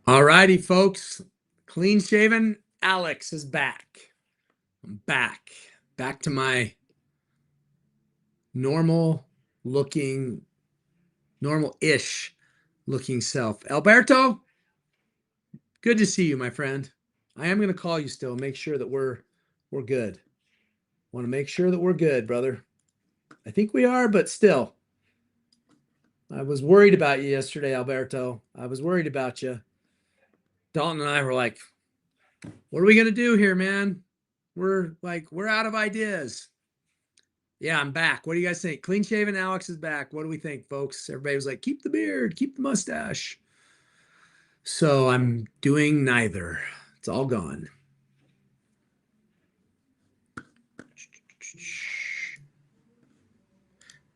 All righty, folks. Clean shaven Alex is back. I'm back to my normal-ish looking self. Alberto, good to see you, my friend. I am going to call you still, make sure that we're good. Want to make sure that we're good, brother. I think we are, but still. I was worried about you yesterday, Alberto. I was worried about you. Dalton and I were like, what are we going to do here, man? We're out of ideas. Yeah, I'm back. What do you guys think? Clean shaven Alex is back. What do we think, folks? Everybody was like, keep the beard, keep the mustache. So I'm doing neither. It's all gone.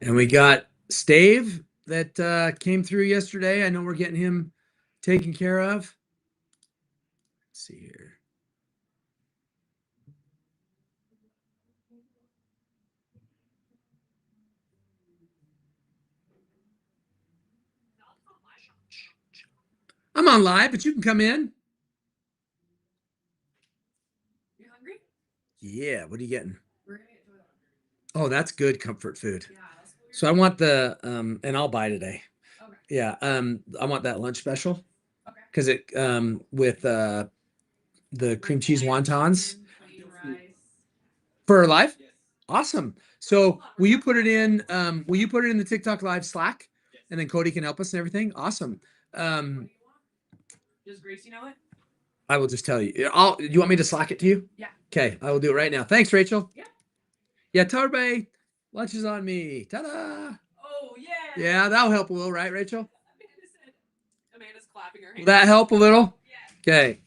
And we got Stave that came through yesterday. I know we're getting him taken care of. Let's see here. I'm on live, but you can come in. You hungry? Yeah, what are you getting? We're gonna get toilet. Oh, that's good comfort food. Yeah, that's weird. So I want the and I'll buy today. Okay. Yeah, I want that lunch special. Okay. Because it with the cream cheese wontons Plain rice. for live. Awesome. So will you put it in the TikTok live Slack? And then Cody can help us and everything. Awesome. Does Gracie know it? I will just tell you. You want me to Slack it to you? Yeah. Okay, I will do it right now. Thanks, Rachel. Yeah. Yeah, tell everybody lunch is on me. Ta-da! Oh yeah. Yeah, that'll help a little, right, Rachel? Amanda's clapping her hands. Will that help a little? Yeah. Okay.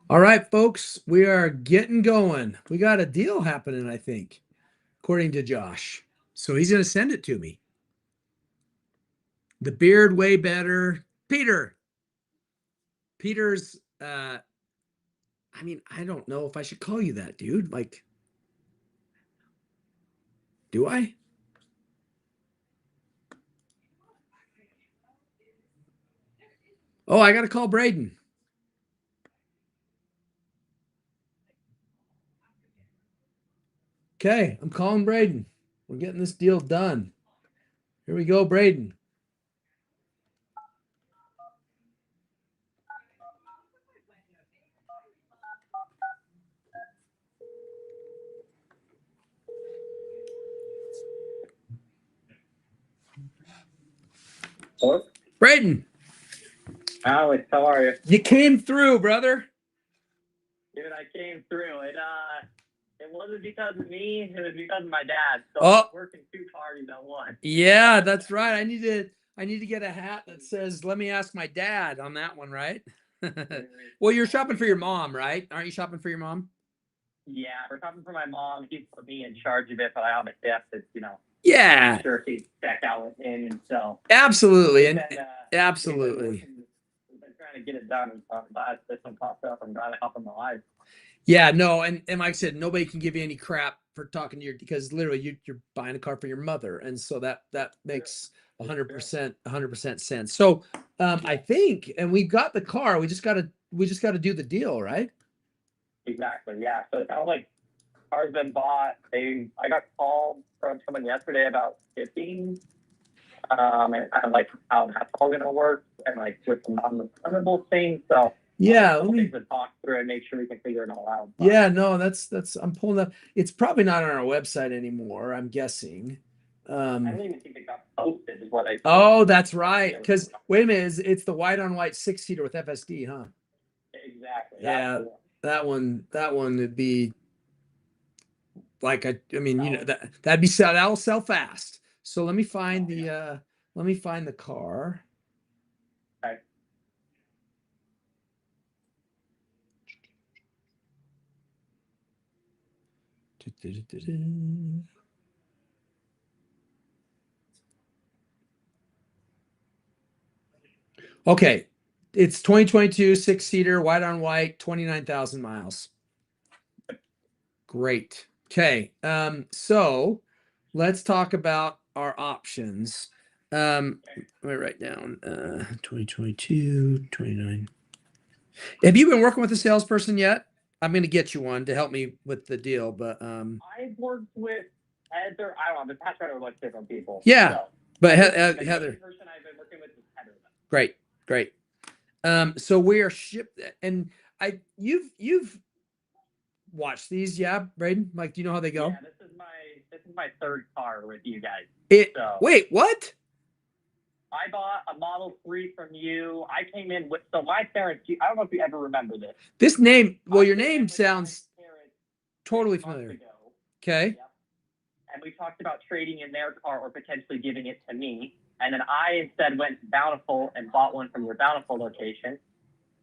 All right, folks, we are getting going. We got a deal happening, I think, according to Josh. So he's going to send it to me. The beard way better. Peter's, I mean, I don't know if I should call you that, dude. Like, do I? Oh, I got to call Braden. Okay, I'm calling Braden. We're getting this deal done. Here we go, Braden. Hello? Braden, Alex, how are you? you came through, brother. Dude, I came through. It wasn't because of me, it was because of my dad. So Oh. I'm working two parties at once. Yeah, that's right. I need to get a hat that says "Let me ask my dad" on that one, right? Well, you're shopping for your mom, right? Aren't you shopping for your mom? Yeah, we're talking for my mom. He put me in charge of it, but I obviously have to, Yeah, make sure he check out with him. And so absolutely, we've and been, absolutely. We've been trying to get it done. And so I'm glad this one popped up. I'm glad it helped in my life. Yeah, no, and like I said, nobody can give you any crap for talking to your because literally you're buying a car for your mother, and so that makes 100% sense. So I think, and we've got the car. We just gotta do the deal, right? Exactly. Yeah. So it sounds like car's been bought. I got called from someone yesterday about shipping, and kind of like how that's all gonna work, and like with the non-refundable thing. So Yeah, let let me. to talk through and make sure we can figure it all out. But Yeah, no, that's I'm pulling up. It's probably not on our website anymore. I'm guessing. I don't even think it got posted. Is what I. Oh, that's right. Because wait a minute, it's the white on white 6-seater with FSD, huh? Exactly. Yeah, that one would be like I mean, you know, that'll sell fast. So let me find the car. Okay, it's 2022 six-seater, white on white, 29,000 miles. Great. Okay, so let's talk about our options. Let me write down 2022, 29. Have you been working with a salesperson yet? I'm going to get you one to help me with the deal, but I've worked with Heather. I don't know. The past runner was different people. yeah, So. but The Heather, main person I've been working with is Heather. great, great. So we are shipped, and you've watched these, yeah, Braden? Like, do you know how they go? Yeah, this is my third car with you guys. So Wait, what? I bought a Model 3 from you. I came in with, so my parents, I don't know if you ever remember this. This name, well, I your came in name with sounds my parents totally 6 months familiar. ago. Okay. Yep. And we talked about trading in their car or potentially giving it to me. And then I instead went to Bountiful and bought one from your Bountiful location.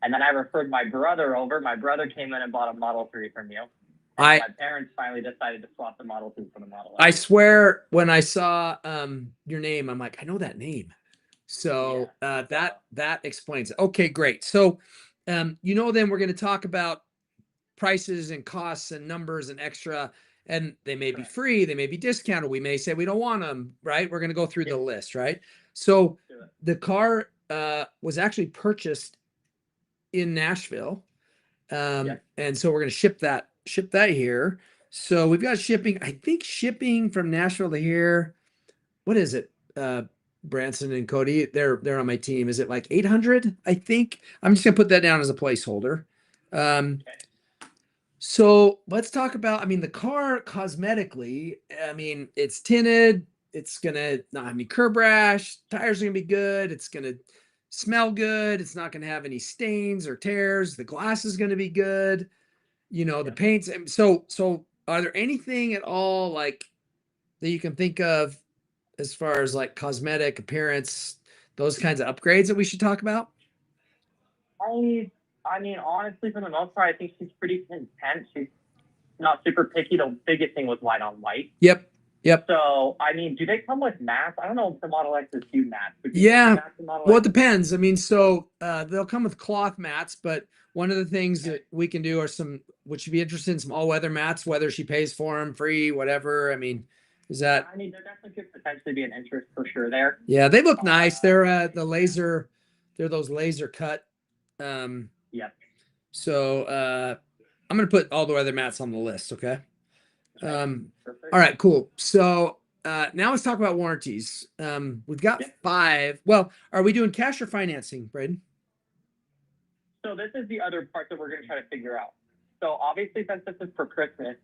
And then I referred my brother over. My brother came in and bought a Model 3 from you. And my parents finally decided to swap the Model 3 for the Model S. I swear when I saw your name, I'm like, I know that name. So that explains it. Okay, great. So then we're going to talk about prices and costs and numbers and extra, and they may be free, they may be discounted, we may say we don't want them, right? We're going to go through the list, right? So the car was actually purchased in Nashville, and so we're going to ship that here. So we've got shipping, I think shipping from Nashville to here, what is it, Branson and Cody, they're on my team, is it like 800? I think I'm just gonna put that down as a placeholder. So let's talk about, I mean, the car cosmetically, I mean, it's tinted, it's gonna not have any curb rash, tires are gonna be good, it's gonna smell good, it's not gonna have any stains or tears, the glass is gonna be good, the paints. So are there anything at all like that you can think of as far as like cosmetic appearance, those kinds of upgrades that we should talk about? I mean, honestly, for the most part, I think she's pretty content. She's not super picky. The biggest thing was white on white. Yep. So, I mean, do they come with mats? I don't know if the Model X's do mats. Yeah. Well, it depends. I mean, so they'll come with cloth mats, but one of the things that we can do are would you be interested in some all-weather mats, whether she pays for them, free, whatever? I mean, is that? I mean, there definitely could potentially be an interest for sure there. Yeah, they look nice. They're they're those laser cut. Yep. So I'm gonna put all the weather mats on the list, okay? All right, cool. So now let's talk about warranties. We've got 5. Well, are we doing cash or financing, Braden? So this is the other part that we're going to try to figure out. So obviously, since this is for Christmas,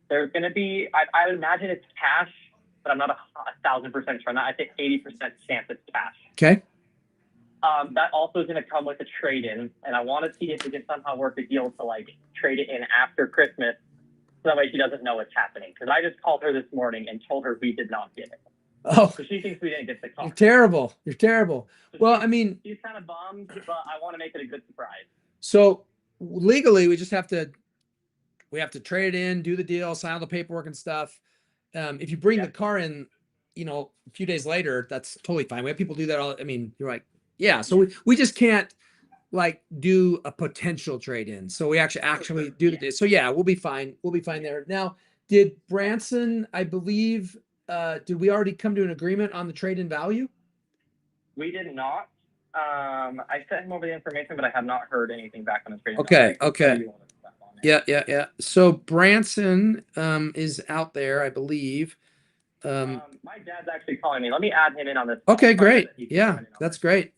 there's going to be, I would imagine it's cash, but I'm not 1,000% sure. I think 80% chance it's cash. Okay. That also is going to come with a trade-in, and I want to see if we can somehow work a deal to like trade it in after Christmas, so that way she doesn't know what's happening. Because I just called her this morning and told her we did not get it. Oh, so she thinks we didn't get the car. You're terrible. You're terrible. So well, I mean, she's kind of bummed, but I want to make it a good surprise. So legally, we have to trade it in, do the deal, sign all the paperwork and stuff. If you bring the car in, a few days later, that's totally fine. We have people do that all. I mean, you're like, yeah. So we just can't like do a potential trade in. So we actually do the deal. So yeah, we'll be fine. We'll be fine there. Now, did Branson, I believe, did we already come to an agreement on the trade in value? We did not. I sent him over the information, but I have not heard anything back on the trade. Okay. Yeah. So Branson is out there, I believe. My dad's actually calling me. Let me add him in on this. Okay, great. Yeah, that's great.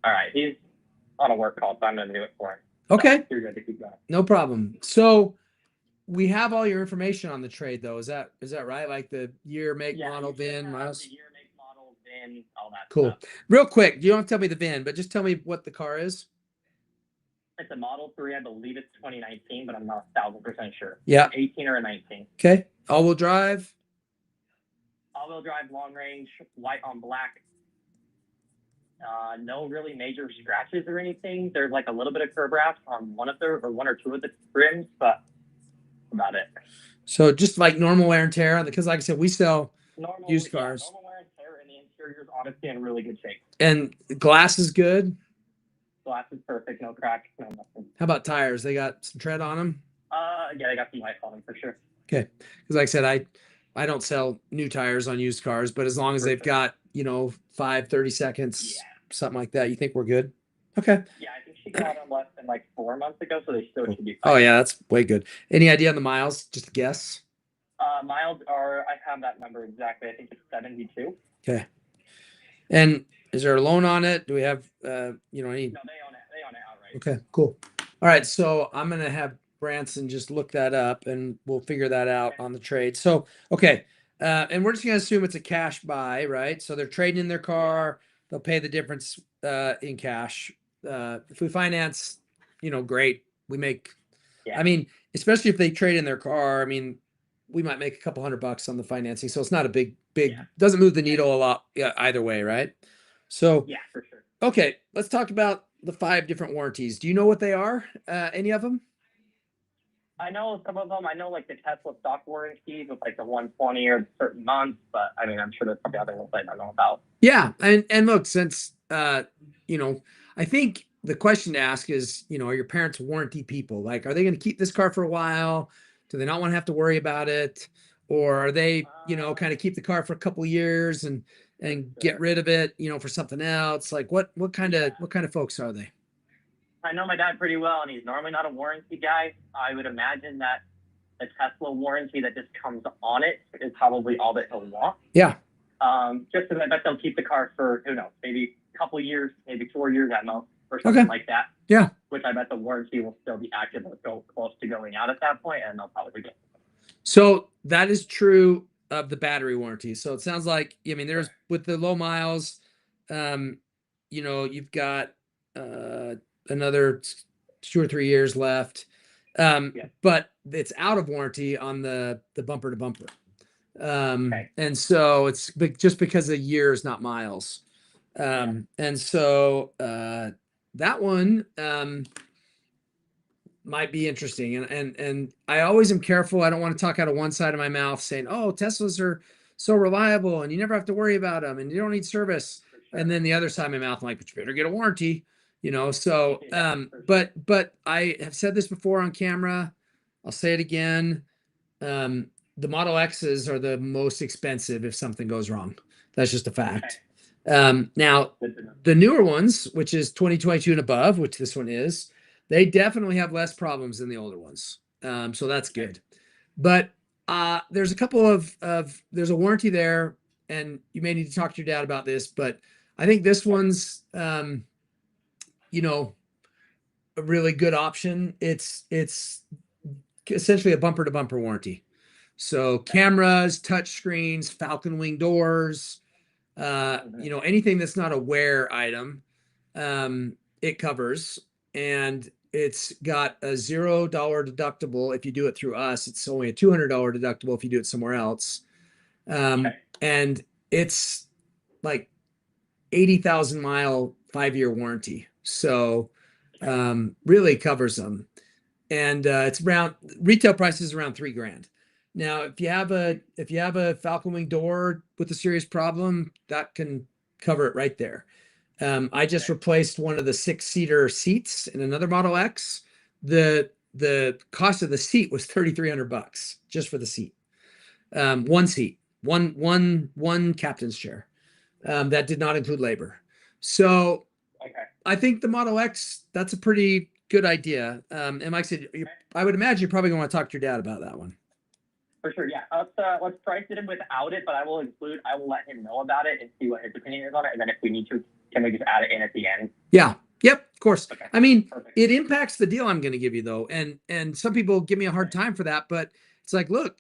All right, he's on a work call, so I'm gonna do it for him. Okay, So you're good to keep going. no problem. So we have all your information on the trade, though. Is that right? Like the year, make, model, you should VIN, have miles. the year, make, model, VIN, all that Cool. stuff. Real quick, you don't have to tell me the VIN, but just tell me what the car is. It's a Model 3. I believe it's 2019, but I'm not 1,000% sure. Yeah. 18 or a 19. Okay. All-wheel drive. All-wheel drive, long range, white on black. No really major scratches or anything. There's like a little bit of curb wraps on one or two of the rims, but about it. So just like normal wear and tear, because like I said, we sell Normal used cars. normal wear and tear, and the interior's honestly in really good shape. And glass is good. Glass is perfect, no cracks, no nothing. How about tires? They got some tread on them. Yeah, they got some life on them for sure. Okay, because like I said, I don't sell new tires on used cars, but as long as they've got 30 seconds, something like that, you think we're good? Okay. Yeah, I think she got them less than like 4 months ago, so they still should be fine. Oh yeah, that's way good. Any idea on the miles? Just a guess. Miles are, I have that number exactly. I think it's 72. Okay. And is there a loan on it? Do we have any? No, they own it. They own it outright. Okay, cool. All right, so I'm gonna have Branson just look that up, and we'll figure that out on the trade. So, okay, and we're just gonna assume it's a cash buy, right? So they're trading in their car. They'll pay the difference in cash. If we finance, great. We make. Yeah. I mean, especially if they trade in their car. I mean, we might make a couple $100 on the financing, so it's not a big. Yeah. Doesn't move the needle a lot either way, right? So Yeah, for sure. okay, let's talk about the 5 different warranties. Do you know what they are? Any of them? I know some of them. I know like the Tesla stock warranties with like the 120 or certain months, but I mean, I'm sure there's probably other ones I don't know about. Yeah, and look, since I think the question to ask is, are your parents warranty people? Like, are they going to keep this car for a while? Do they not want to have to worry about it? Or are they, kind of keep the car for a couple years and get rid of it, for something else? Like what kind of folks are they? I know my dad pretty well, and he's normally not a warranty guy. I would imagine that a Tesla warranty that just comes on it is probably all that he'll want. Yeah. Just because I bet they'll keep the car for, who knows, maybe a couple years, maybe 4 years at most, or something like that. Yeah. Which I bet the warranty will still be active or go close to going out at that point, and they'll probably get. So that is true of the battery warranty. So it sounds like, I mean, there's with the low miles, you've got another 2 or 3 years left. But it's out of warranty on the bumper to bumper. And so it's just because a year is not miles. And so that one might be interesting. And I always am careful. I don't want to talk out of one side of my mouth saying, oh, Teslas are so reliable and you never have to worry about them and you don't need service. And then the other side of my mouth, I'm like, but you better get a warranty, so, but I have said this before on camera. I'll say it again. The Model X's are the most expensive if something goes wrong. That's just a fact. Now the newer ones, which is 2022 and above, which this one is, they definitely have less problems than the older ones. So that's good. But there's a couple of there's a warranty there, and you may need to talk to your dad about this, but I think this one's a really good option. It's essentially a bumper to bumper warranty. So cameras, touch screens, Falcon wing doors, anything that's not a wear item, it covers. And it's got a $0 deductible if you do it through us. It's only a $200 deductible if you do it somewhere else. And it's like 80,000 mile 5-year warranty. So really covers them. And it's around retail price is around $3,000. Now, if you have a Falcon wing door with a serious problem, that can cover it right there. I just replaced one of the 6-seater seats in another Model X. The cost of the seat was $3,300 just for the seat. One seat, one captain's chair. That did not include labor. So I think the Model X, that's a pretty good idea. And like I said, I would imagine you're probably going to want to talk to your dad about that one. For sure, yeah. Let's price it in without it, but I will let him know about it and see what his opinion is on it. And then if we need to, can we just add it in at the end? Yeah. Yep, of course. Okay. I mean, Perfect. it impacts the deal I'm going to give you though, and some people give me a hard time for that, but it's like, look,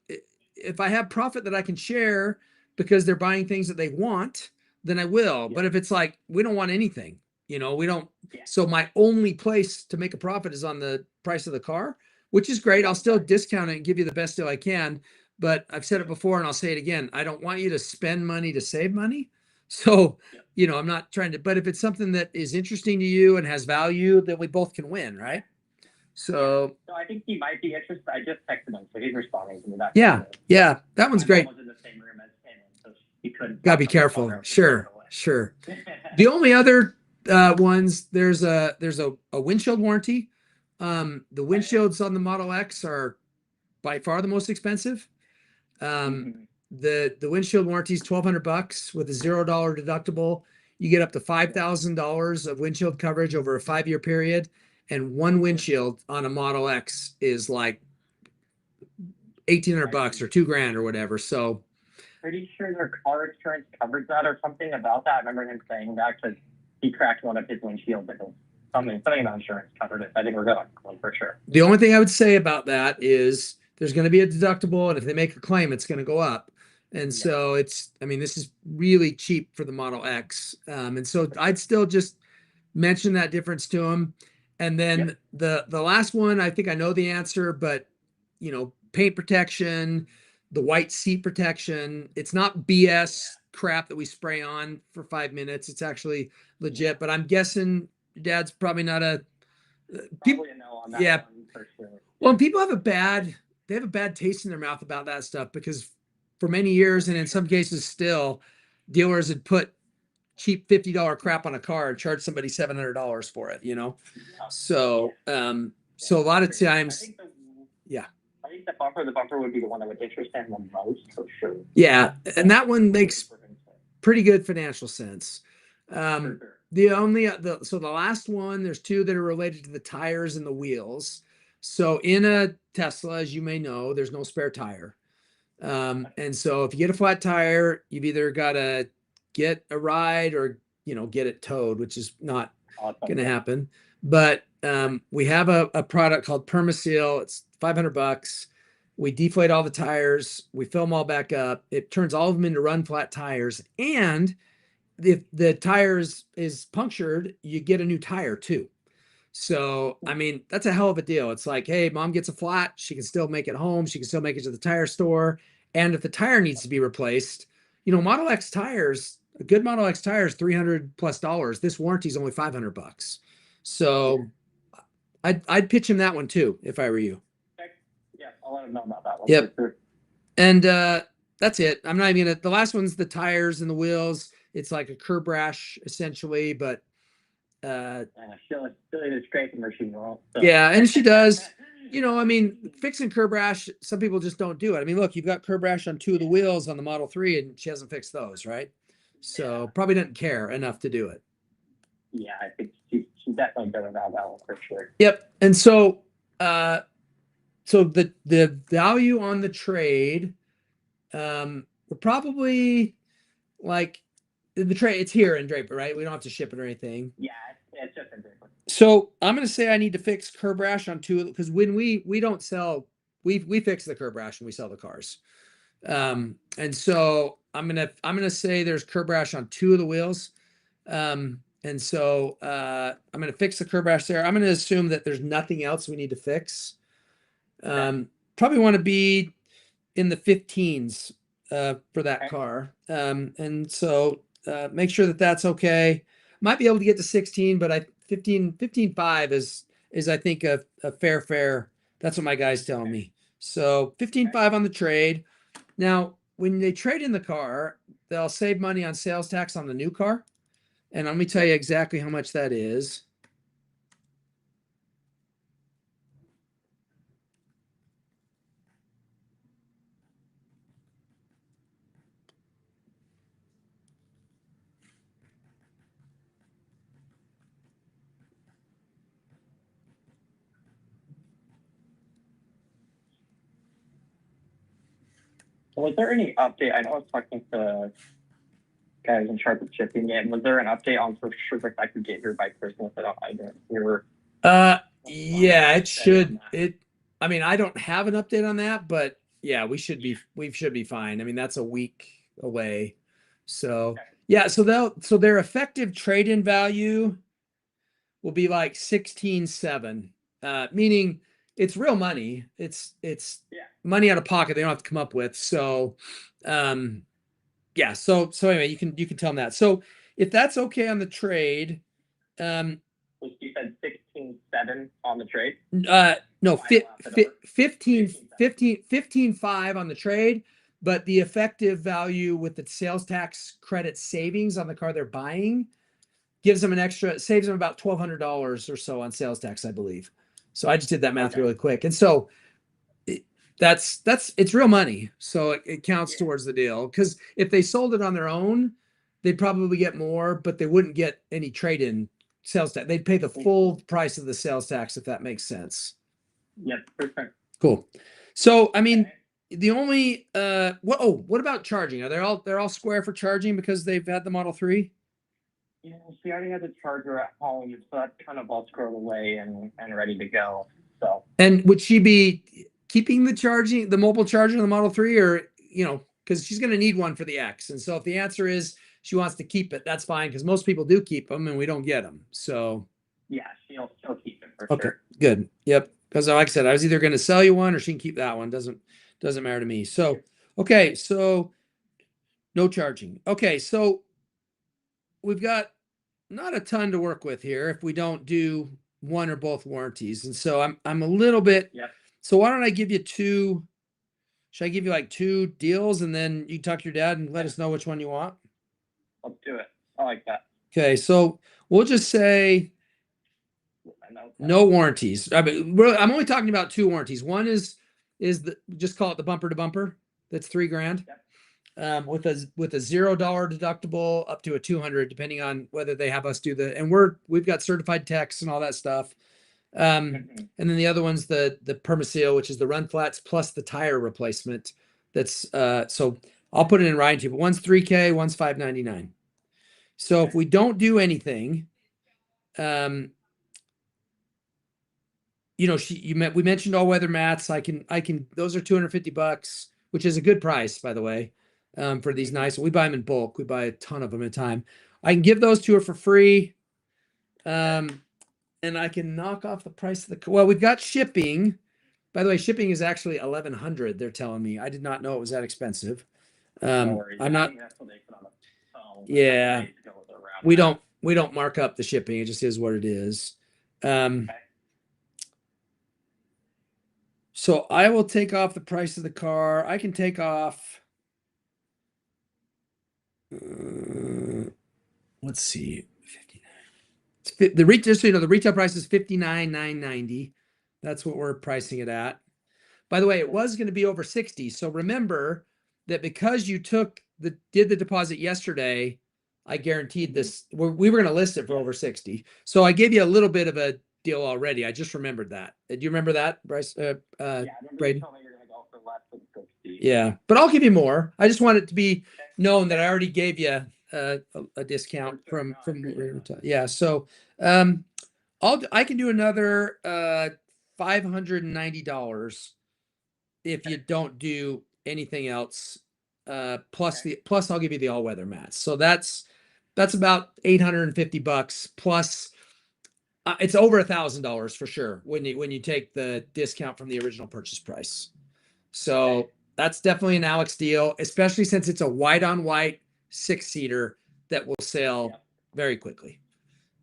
if I have profit that I can share because they're buying things that they want, then I will. Yeah. But if it's like we don't want anything, we don't. Yeah. So my only place to make a profit is on the price of the car, which is great. Yeah, I'll still right. discount it and give you the best deal I can. But I've said it before and I'll say it again. I don't want you to spend money to save money. So Yeah. I'm not trying to, but if it's something that is interesting to you and has value, then we both can win, right? So So I think he might be interested. I just texted him, so he's responding to me. That's yeah, that one's my great. mom was in the same room as him, so he couldn't. Gotta be careful. Sure. The only other ones, there's a windshield warranty. The windshields on the Model X are by far the most expensive. The windshield warranty is $1,200 with a $0 deductible. You get up to $5,000 of windshield coverage over a 5-year period, and one windshield on a Model X is like $1,800 or $2,000 or whatever. So pretty sure their car insurance covers that or something about that. I remember him saying that because he cracked one of his windshields and something about insurance covered it. I think we're good on one for sure. The only thing I would say about that is there's going to be a deductible, and if they make a claim, it's going to go up. And so this is really cheap for the Model X. And so I'd still just mention that difference to them. And then the last one, I think I know the answer, but paint protection, the white seat protection, it's not BS crap that we spray on for 5 minutes. It's actually legit, but I'm guessing Dad's probably not a Probably a no on that one for sure. well, people have a bad taste in their mouth about that stuff because for many years and in some cases still, dealers had put cheap $50 crap on a car and charged somebody $700 for it, So so a lot of times I think the bumper would be the one that would interest him the most for sure. Yeah, and that one makes pretty good financial sense. The last one, there's two that are related to the tires and the wheels. So in a Tesla, as you may know, there's no spare tire. And so if you get a flat tire, you've either got to get a ride or, get it towed, which is not going to happen. But we have a product called Permaseal. It's $500. We deflate all the tires. We fill them all back up. It turns all of them into run flat tires. And if the tires is punctured, you get a new tire too. So, that's a hell of a deal. It's like, hey, mom gets a flat. She can still make it home. She can still make it to the tire store. And if the tire needs to be replaced, Model X tires, a good Model X tire is $300+. This warranty is only $500. So I'd pitch him that one too, if I were you. Yeah, I'll let him know about that one. Yep. For sure. And that's it. I'm not even the last one's the tires and the wheels. It's like a curb rash essentially, but She'll the scraping machine won't. So. Yeah, and she does. Fixing curb rash, some people just don't do it. Look, you've got curb rash on 2 of the wheels on the Model 3 and she hasn't fixed those, right? So probably doesn't care enough to do it. Yeah, I think she's definitely doing that one for sure. Yep. And so the value on the trade, we're probably like the trade, it's here in Draper, right? We don't have to ship it or anything. Yeah, it's just in Draper. So I'm gonna say I need to fix curb rash on 2 because when we don't sell, we fix the curb rash when we sell the cars. And so I'm gonna say there's curb rash on 2 of the wheels. And so I'm gonna fix the curb rash there. I'm gonna assume that there's nothing else we need to fix. Probably want to be in the 15s for that car. And so make sure that that's okay. Might be able to get to 16, but 15.5 is I think a fair. That's what my guy's telling me. So 15.5 on the trade. Now, when they trade in the car, they'll save money on sales tax on the new car. And let me tell you exactly how much that is. Was there any update? I know I was talking to guy who's in charge of shipping it. Was there an update on for sure if I could get here by Christmas? I didn't hear. Yeah, it should. I mean, I don't have an update on that, but yeah, we should be fine. I mean, that's a week away. So Okay. yeah, so their effective trade-in value will be like 16.7, meaning it's real money. It's Yeah. money out of pocket they don't have to come up with. So yeah, so anyway, you can tell them that. So if that's okay on the trade, You said 16.7 on the trade. no, Why not laugh it over? 15.5 on the trade, but the effective value with the sales tax credit savings on the car they're buying gives them saves them about $1,200 or so on sales tax, I believe. So I just did that math Okay. really quick. And so it's real money. So it counts Yeah. towards the deal. Because if they sold it on their own, they'd probably get more, but they wouldn't get any trade-in sales tax. They'd pay the full price of the sales tax, if that makes sense. Yes, perfect. Cool. So I mean, Okay. the only what about charging? Are they're all square for charging because they've had the Model 3? Yeah, she already had the charger at home, so that's kind of all squirreled away and ready to go. So. And would she be keeping the mobile charger in the Model 3, or because she's going to need one for the X? And so if the answer is she wants to keep it, that's fine, because most people do keep them and we don't get them. So Yeah, she'll keep it for okay, sure. good. Yep. Because like I said, I was either going to sell you one or she can keep that one. Doesn't matter to me. So okay, so no charging. Okay, so we've got not a ton to work with here if we don't do one or both warranties. And so I'm a little bit. Yep. So why don't I give you two? Should I give you like two deals and then you talk to your dad and let us know which one you want? Let's do it. I like that. Okay, so we'll just say no warranties. I'm only talking about two warranties. One is just call it the bumper to bumper. That's $3,000. Yep. With a $0 deductible up to a 200, depending on whether they have us do and we've got certified techs and all that stuff. And then the other one's the Permaseal, which is the run flats plus the tire replacement. That's so I'll put it in writing to you, but one's $3,000, one's $599. So if we don't do anything, we mentioned all weather mats. I can those are $250, which is a good price, by the way, for these nice. We buy them in bulk. We buy a ton of them at a time. I can give those to her for free. And I can knock off the price of well, we've got shipping. By the way, shipping is actually $1,100. They're telling me. I did not know it was that expensive. No worries. I'm not. That's what they put on the phone. Yeah, we don't mark up the shipping. It just is what it is. Okay. So I will take off the price of the car. I can take off. Let's see. The retail price is $59,990. That's what we're pricing it at. By the way, it was going to be over 60. So remember that because you did the deposit yesterday, I guaranteed this. We were going to list it for over 60. So I gave you a little bit of a deal already. I just remembered that. Do you remember that, Bryce? Yeah, I remember Braden? you told me you're going to go for less than 60. Yeah, but I'll give you more. I just want it to be known that I already gave you a discount from yeah. So I can do another $590 if you don't do anything else. Plus I'll give you the all weather mats. So that's about $850 plus. It's over $1,000 for sure when you take the discount from the original purchase price. So that's definitely an Alex deal, especially since it's a white on white 6-seater that will sell very quickly.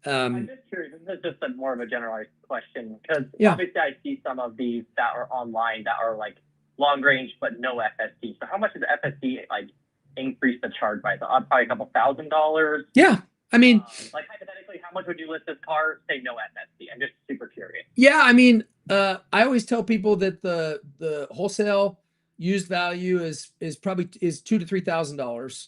I'm just curious. This is just more of a generalized question because obviously I see some of these that are online that are like long range but no FSD. So how much does FSD like increase the charge by? Probably a couple $1,000. Yeah, I mean, like hypothetically, how much would you list this car? Say no FSD. I'm just super curious. Yeah, I mean, I always tell people that the wholesale used value is probably $2,000 to $3,000.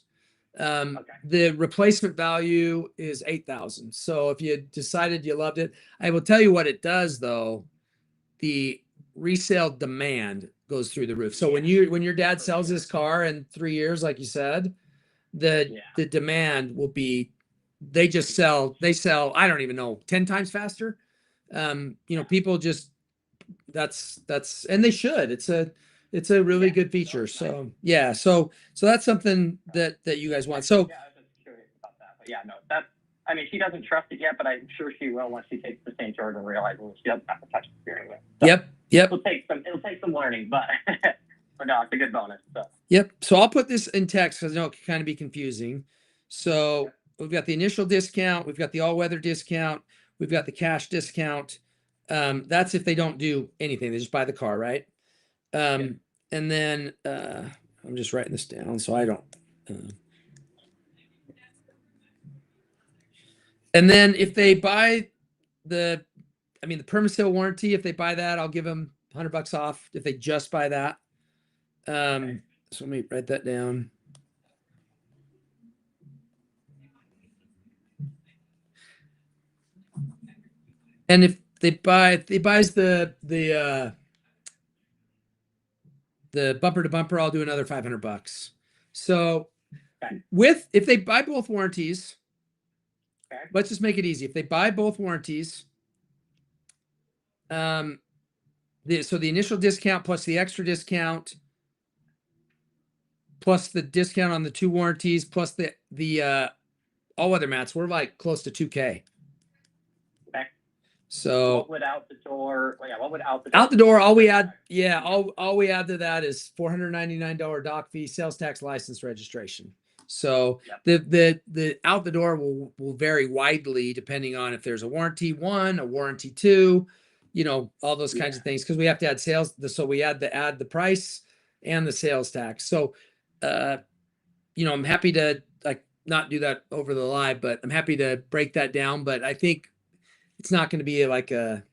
The replacement value is $8,000. So if you decided you loved it, I will tell you what it does though. The resale demand goes through the roof. So when your dad sells his car in 3 years, like you said, the demand will be, they sell, I don't even know, 10 times faster. People just, that's, and they should, it's a really good feature. So yeah, so that's something that you guys want. So yeah, I was just curious about that, but yeah, no, that's. I mean, she doesn't trust it yet, but I'm sure she will once she takes the St. George and realizes she doesn't have to touch the steering wheel. So yep. It'll take some learning, but but no, it's a good bonus. So Yep. So I'll put this in text because I know it can kind of be confusing. So we've got the initial discount, we've got the all-weather discount, we've got the cash discount. That's if they don't do anything; they just buy the car, right? And then I'm just writing this down so I don't. And then if they buy the perma warranty, if they buy that, I'll give them $100 off if they just buy that. So let me write that down. And if they buys the bumper to bumper, I'll do another $500. So if they buy both warranties, let's just make it easy. If they buy both warranties, so the initial discount plus the extra discount plus the discount on the 2 warranties plus the all weather mats, we're like close to $2,000. okay. So what would out the door? Well, yeah, what would out the door? All we add to that is $499 dock fee, sales tax, license, registration. So the out the door will vary widely depending on if there's a warranty 1, a warranty 2, all those kinds of things, because we have to add sales. So we add the price and the sales tax. So I'm happy to not do that over the live, but I'm happy to break that down. But I think it's not going to be like a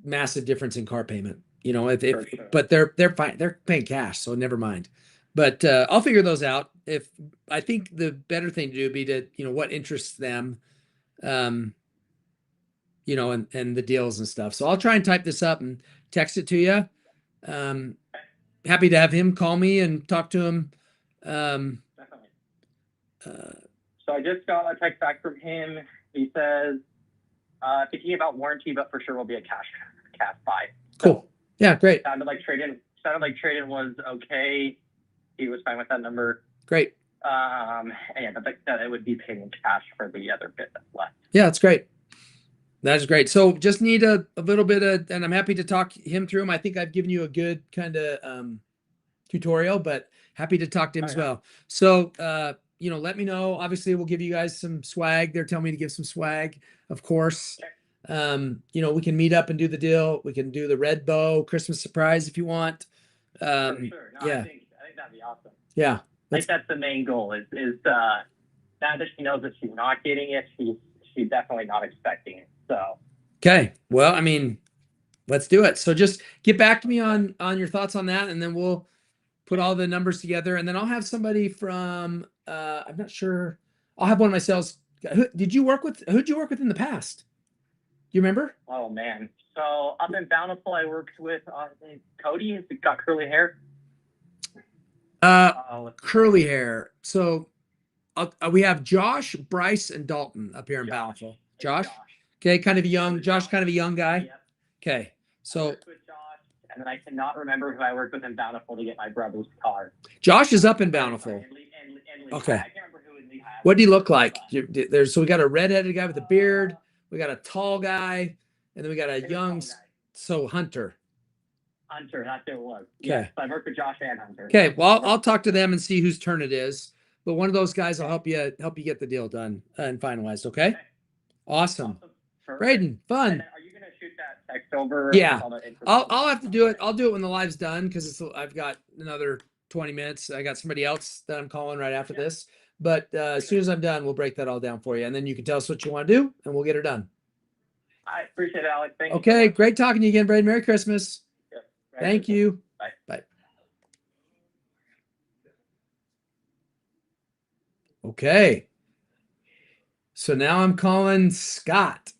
massive difference in car payment, but they're fine. They're paying cash, so never mind. But I'll figure those out. If I think the better thing to do would be to, what interests them, and the deals and stuff. So I'll try and type this up and text it to you. Happy to have him call me and talk to him. Definitely. So I just got a text back from him. He says, thinking about warranty, but for sure will be a cash buy. Cool. Yeah, great. Sounded like trade-in was okay. He was fine with that number. Great. Yeah, but that it would be paid in cash for the other bit that's left. Yeah, that's great. That is great. So just need a little bit of, and I'm happy to talk him through him. I think I've given you a good kind of tutorial, but happy to talk to him as well. So, let me know. Obviously, we'll give you guys some swag. They're telling me to give some swag, of course. We can meet up and do the deal. We can do the red bow Christmas surprise if you want. For sure. No, yeah. I think that'd be awesome. Yeah. I think that's the main goal is now that she knows that she's not getting it, she's definitely not expecting it. So okay. Well, let's do it. So just get back to me on your thoughts on that, and then we'll put all the numbers together, and then I'll have somebody from I'm not sure. I'll have one of my sales. Who'd you work with in the past? Do you remember? Oh man. So up in Bountiful, I worked with Cody. He's got curly hair. Curly hair. So we have Josh, Bryce, and Dalton up here in Bountiful. Josh. Okay, kind of a young guy. Yep. Okay, so with Josh, and then I cannot remember who I worked with in Bountiful to get my brother's car. Josh is up in Bountiful. And okay. I can't remember who in Lehigh. What did he look like? So we got a redheaded guy with a beard. We got a tall guy, and then we got a young. So Hunter. That's who it was. Okay. Yes, I worked with Josh and Hunter. Okay, well, I'll talk to them and see whose turn it is. But one of those guys will help you get the deal done and finalized. Okay. Awesome. Braden, fun. And are you gonna shoot that text over? Yeah. I'll have to do it. I'll do it when the live's done because I've got another 20 minutes. I got somebody else that I'm calling right after this. But as soon as I'm done, we'll break that all down for you, and then you can tell us what you want to do, and we'll get her done. I appreciate it, Alex. Thank you. Okay, great talking to you again, Braden. Merry Christmas. Yep. Thank you. Bye. Bye. Okay. So now I'm calling Scott.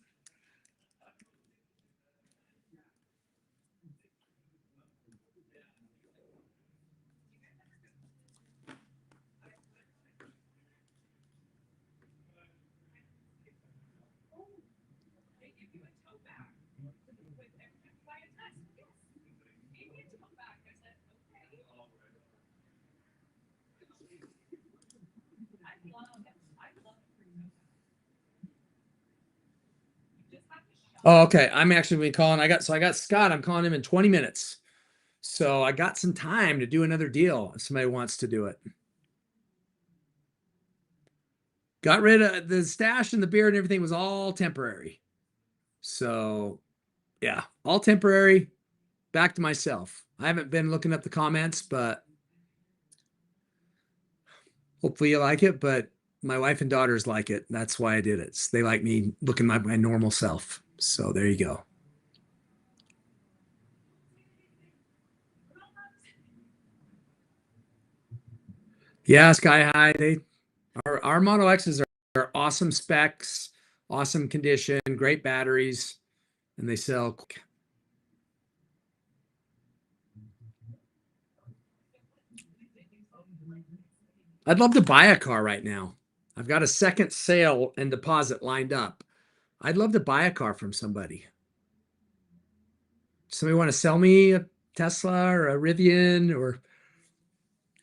Oh, okay. I'm actually gonna be calling. I got Scott. I'm calling him in 20 minutes. So I got some time to do another deal if somebody wants to do it. Got rid of the stash and the beer and everything was all temporary. So yeah, all temporary. Back to myself. I haven't been looking up the comments, but hopefully you like it. But my wife and daughters like it. That's why I did it. They like me looking like my normal self. So there you go. Yeah, Sky High. Our Model X's are awesome specs, awesome condition, great batteries, and they sell. I'd love to buy a car right now. I've got a second sale and deposit lined up. I'd love to buy a car from somebody. Somebody want to sell me a Tesla or a Rivian or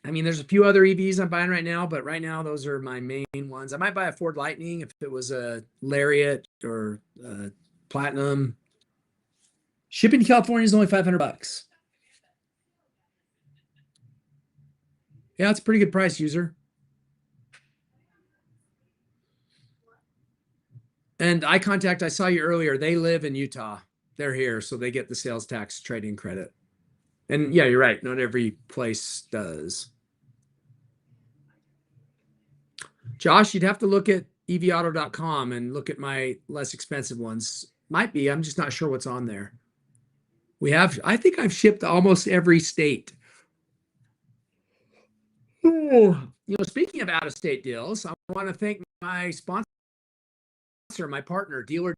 I mean, there's a few other EVs I'm buying right now, but right now those are my main ones. I might buy a Ford Lightning if it was a Lariat or a Platinum. Shipping to California is only $500. Yeah, it's a pretty good price, user. And I saw you earlier. They live in Utah. They're here, so they get the sales tax trade-in credit. And yeah, you're right. Not every place does. Josh, you'd have to look at evauto.com and look at my less expensive ones. Might be. I'm just not sure what's on there. I think I've shipped to almost every state. Speaking of out of state deals, I want to thank my sponsor, my partner, dealer.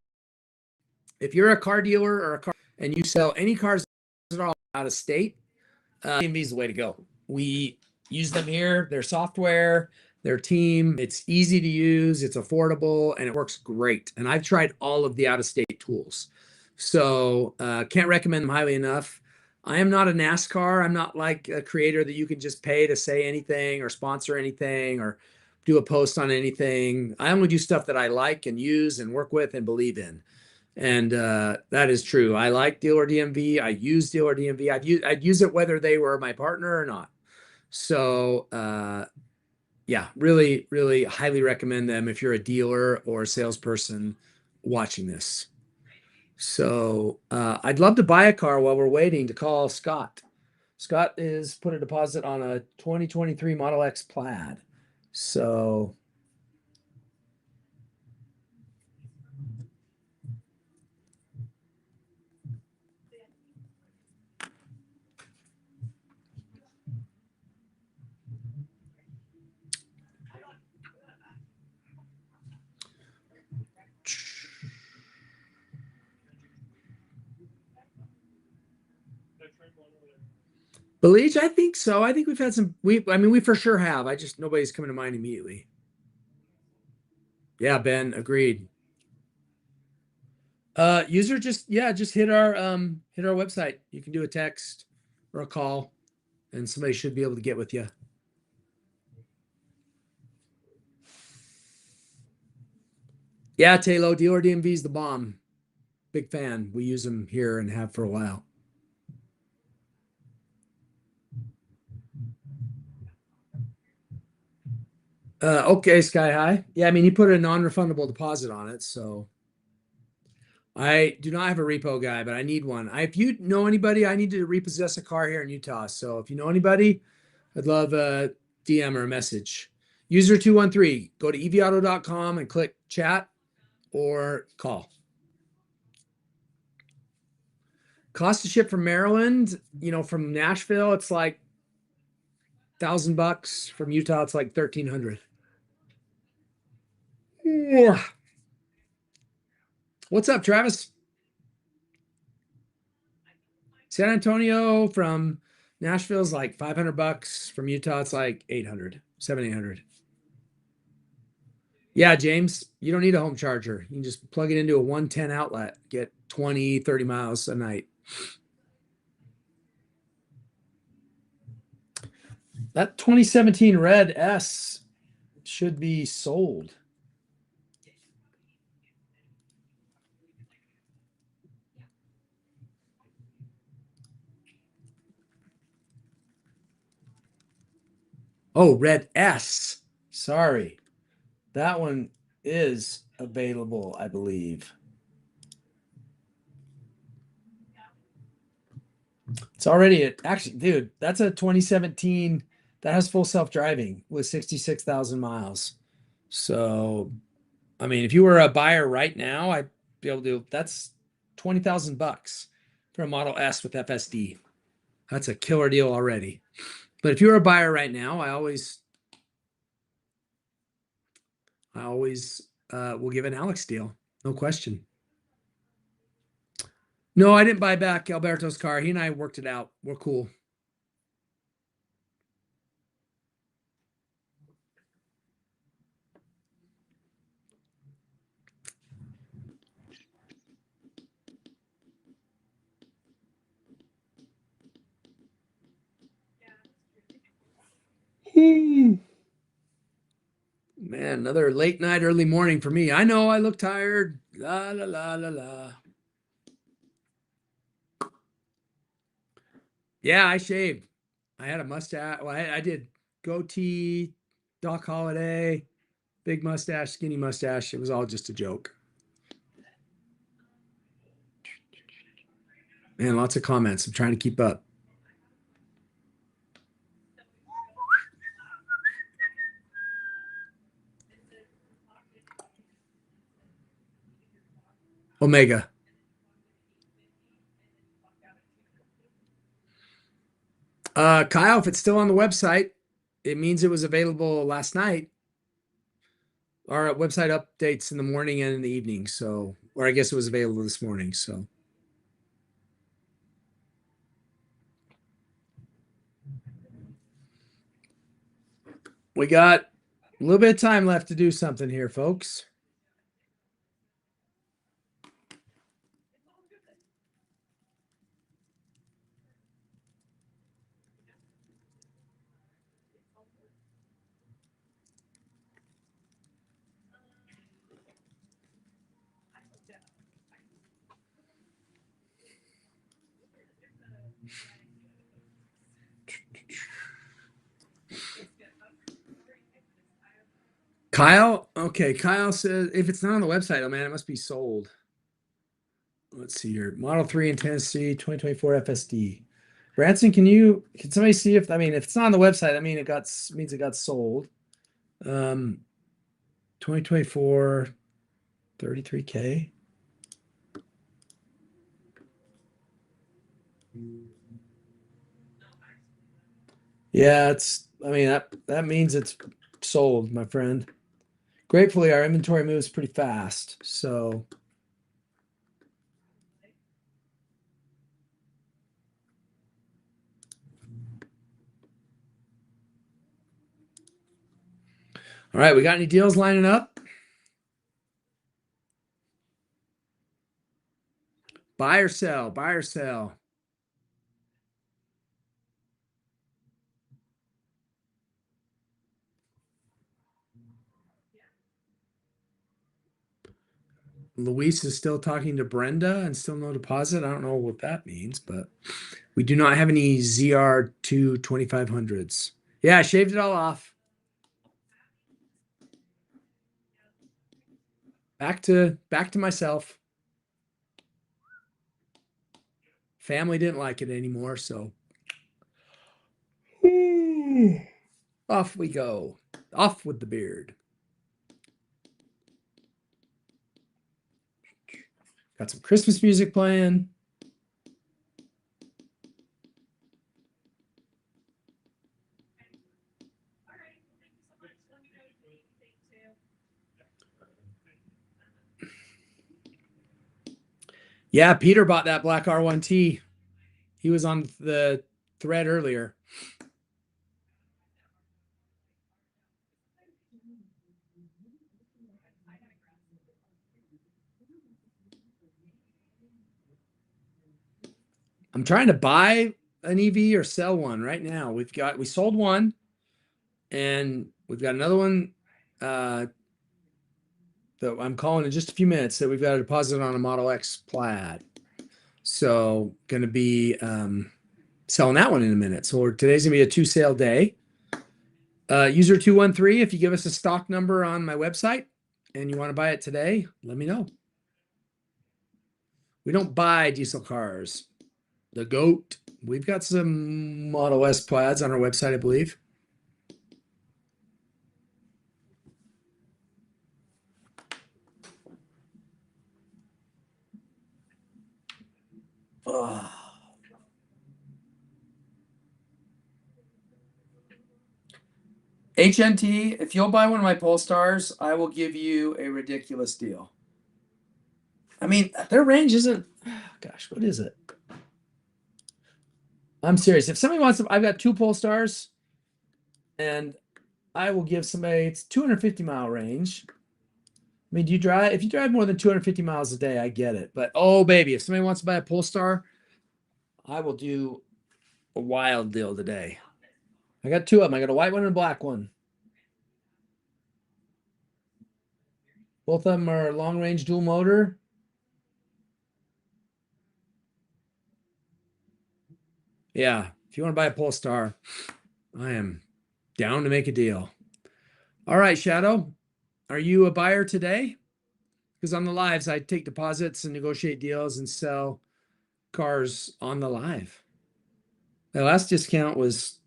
If you're a car dealer or a car and you sell any cars that are out of state, DMV is the way to go. We use them here, their software, their team. It's easy to use, it's affordable, and it works great. And I've tried all of the out of state tools. So can't recommend them highly enough. I am not a NASCAR. I'm not like a creator that you can just pay to say anything or sponsor anything or do a post on anything. I only do stuff that I like and use and work with and believe in. And that is true. I like Dealer DMV. I use Dealer DMV. I'd use it whether they were my partner or not. So yeah, really, really highly recommend them if you're a dealer or a salesperson watching this. So I'd love to buy a car while we're waiting to call Scott. Scott is put a deposit on a 2023 Model X Plaid. So Bleach, I think so. I think we've had some. We for sure have. I just nobody's coming to mind immediately. Yeah, Ben, agreed. User just hit our website. You can do a text or a call, and somebody should be able to get with you. Yeah, Taylor, Dealer DMV is the bomb. Big fan. We use them here and have for a while. Okay, Sky High. Yeah, I mean, he put a non-refundable deposit on it, so I do not have a repo guy, but I need one. If you know anybody, I need to repossess a car here in Utah. So if you know anybody, I'd love a DM or a message. User 213, go to evauto.com and click chat or call. Cost to ship from Maryland, from Nashville, it's like $1,000. From Utah, it's like 1,300. Yeah. What's up, Travis? San Antonio from Nashville is like $500. From Utah, it's like 800, 700, 800. Yeah, James, you don't need a home charger. You can just plug it into a 110 outlet, get 20, 30 miles a night. That 2017 Red S should be sold. Oh, Red S. Sorry. That one is available, I believe. It's already actually, dude, that's a 2017 that has full self-driving with 66,000 miles. So, I mean, if you were a buyer right now, I'd be able to, that's 20,000 bucks for a Model S with FSD. That's a killer deal already. But if you're a buyer right now, I always will give an Alex deal. No question. No, I didn't buy back Alberto's car. He and I worked it out. We're cool. Man, another late night, early morning for me. I know I look tired. La la la la la. Yeah, I shaved. I had a mustache. Well, I did goatee, Doc Holiday, big mustache, skinny mustache. It was all just a joke. Man, lots of comments. I'm trying to keep up. Omega. Kyle, if it's still on the website, it means it was available last night. Our website updates in the morning and in the evening. So, or I guess it was available this morning. So, we got a little bit of time left to do something here, folks. Kyle, okay. Kyle says if it's not on the website, oh man, it must be sold. Let's see here. Model 3 in Tennessee, 2024 FSD. Branson, can somebody see if if it's not on the website, I mean means it got sold. 2024 33K. Yeah, that means it's sold, my friend. Gratefully, our inventory moves pretty fast. So, all right, we got any deals lining up? Buy or sell, buy or sell. Luis is still talking to Brenda and still no deposit. I don't know what that means, but we do not have any ZR2 2500s. Yeah, I shaved it all off. Back to myself. Family didn't like it anymore, so off we go. Off with the beard. Got some Christmas music playing. Yeah, Peter bought that black R1T. He was on the thread earlier. I'm trying to buy an EV or sell one right now. We sold one and we've got another one that I'm calling in just a few minutes that we've got a deposit on a Model X Plaid. So going to be selling that one in a minute. So today's going to be a 2 sale day. User 213, if you give us a stock number on my website and you want to buy it today, let me know. We don't buy diesel cars. The GOAT. We've got some Model S plaids on our website, I believe. Oh. HNT, if you'll buy one of my Polestars, I will give you a ridiculous deal. I mean, their range isn't, gosh, what is it? I'm serious. If somebody wants to, I've got 2 Polestars and I will give somebody, it's 250-mile range. I mean, if you drive more than 250 miles a day, I get it. But oh, baby, if somebody wants to buy a Polestar, I will do a wild deal today. I got 2 of them. I got a white one and a black one. Both of them are long range dual motor. Yeah, if you want to buy a Polestar, I am down to make a deal. All right, Shadow, are you a buyer today? Because on the lives, I take deposits and negotiate deals and sell cars on the live. The last discount was,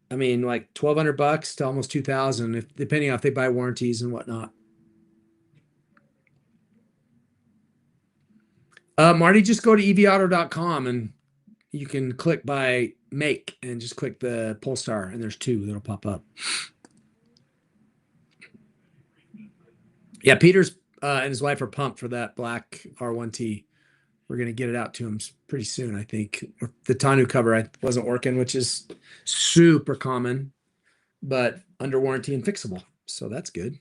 I mean, like $1,200 to almost 2,000, if depending on if they buy warranties and whatnot. Marty, just go to evauto.com and you can click by make and just click the Polestar, and there's 2 that'll pop up. Yeah, Peter's and his wife are pumped for that black R1T. We're going to get it out to him pretty soon, I think. The tonneau cover wasn't working, which is super common, but under warranty and fixable. So that's good.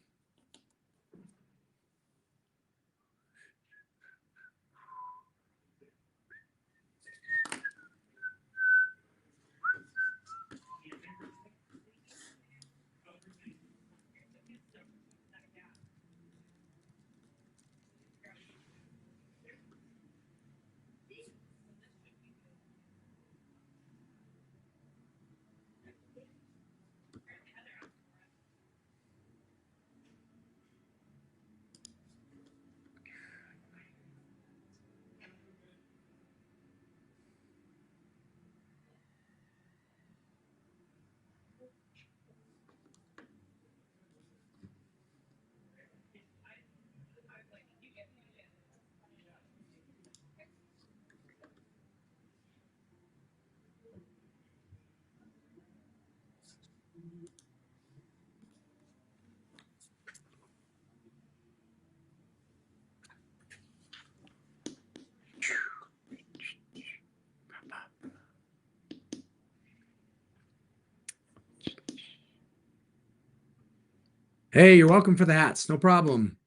Hey, you're welcome for the hats. No problem.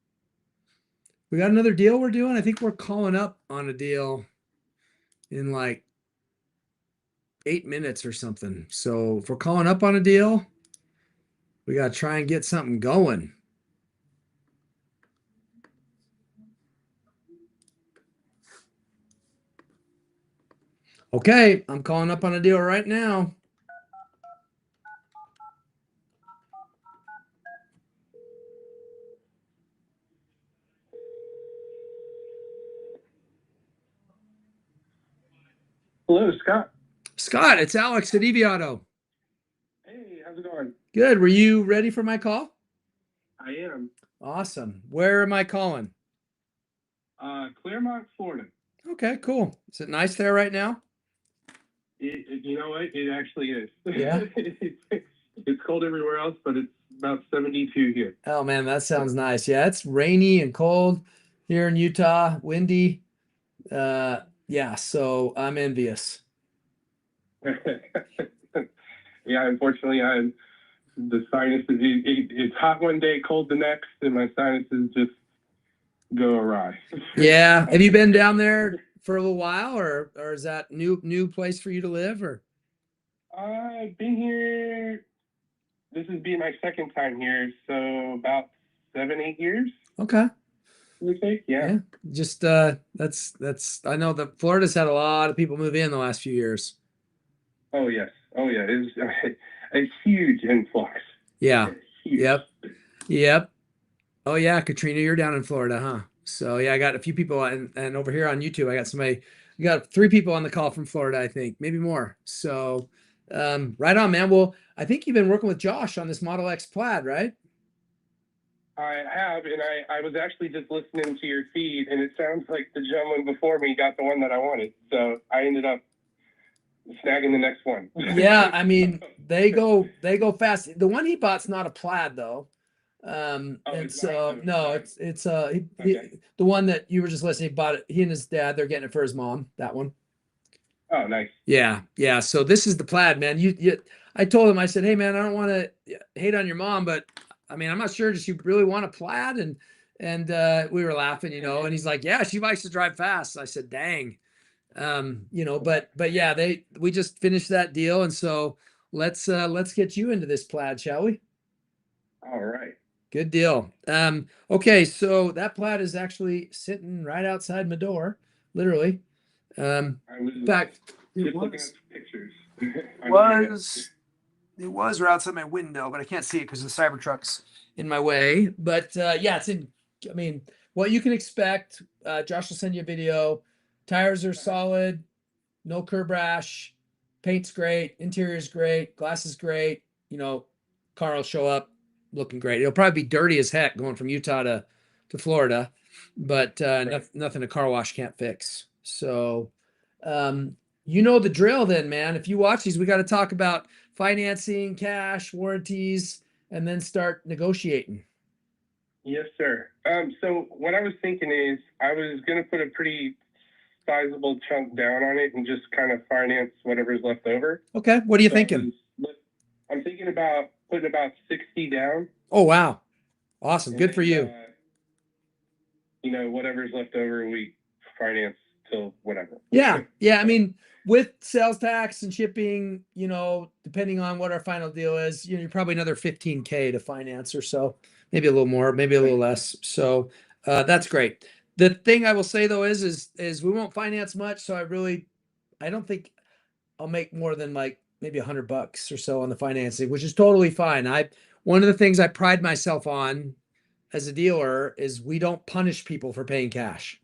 We got another deal we're doing. I think we're calling up on a deal in like 8 minutes or something. So if we're calling up on a deal, we got to try and get something going. Okay, I'm calling up on a deal right now. Hello, Scott. Scott, it's Alex at EV Auto. Hey, how's it going? Good. Were you ready for my call? I am. Awesome. Where am I calling? Claremont, Florida. Okay, cool. Is it nice there right now? You know what? It actually is. Yeah. It's cold everywhere else, but it's about 72 here. Oh man, that sounds nice. Yeah, it's rainy and cold here in Utah, windy. Yeah, so I'm envious. Yeah, unfortunately, the sinuses. It's hot one day, cold the next, and my sinuses just go awry. Yeah. Have you been down there for a little while, or is that new place for you to live, or? I've been here. This is being my second time here, so about 7-8 years. Okay. Yeah. Just that's I know that Florida's had a lot of people move in the last few years. Oh yes. Oh yeah. a huge influx. Yeah. Huge. Yep. Yep. Oh yeah, Katrina, you're down in Florida, huh? So yeah, I got a few people, and over here on YouTube, I got somebody. We got 3 people on the call from Florida, I think, maybe more. So, right on, man. Well, I think you've been working with Josh on this Model X Plaid, right? I have, and I was actually just listening to your feed, and it sounds like the gentleman before me got the one that I wanted. So I ended up snagging the next one. Yeah, I mean, they go fast. The one he bought's not a Plaid though. Oh, And it's not? so Oh, no, sorry. it's Okay. the one that you were just listening, he bought it. He and his dad, they're getting it for his mom, that one. Oh, nice. Yeah, yeah. So this is the Plaid, man. I told him, I said, hey man, I don't want to hate on your mom, but I mean, I'm not sure, does she really want a Plaid? And we were laughing, and he's like, yeah, she likes to drive fast. I said, dang. But yeah, we just finished that deal, and so let's get you into this Plaid, shall we? All right. Good deal. Okay, so that Plaid is actually sitting right outside my door, literally. I was In fact, just looking at the pictures. it was right outside my window, but I can't see it because the Cybertruck's in my way. But yeah, I mean, what you can expect. Josh will send you a video. Tires are solid, no curb rash, paint's great, interior's great, glass is great. Car will show up looking great. It'll probably be dirty as heck going from Utah to Florida, but nothing a car wash can't fix. So, the drill then, man. If you watch these, we got to talk about financing, cash, warranties, and then start negotiating. Yes, sir. So what I was thinking is I was going to put a pretty sizable chunk down on it and just kind of finance whatever's left over. Okay. What are you thinking? I'm thinking about putting about 60 down. Oh, wow. Awesome. Good for you. Whatever's left over, we finance till whatever. Yeah. Yeah. I mean, with sales tax and shipping, depending on what our final deal is, you're probably another 15K to finance or so, maybe a little more, maybe a little less. So that's great. The thing I will say though is we won't finance much. So I don't think I'll make more than like maybe $100 or so on the financing, which is totally fine. One of the things I pride myself on as a dealer is we don't punish people for paying cash.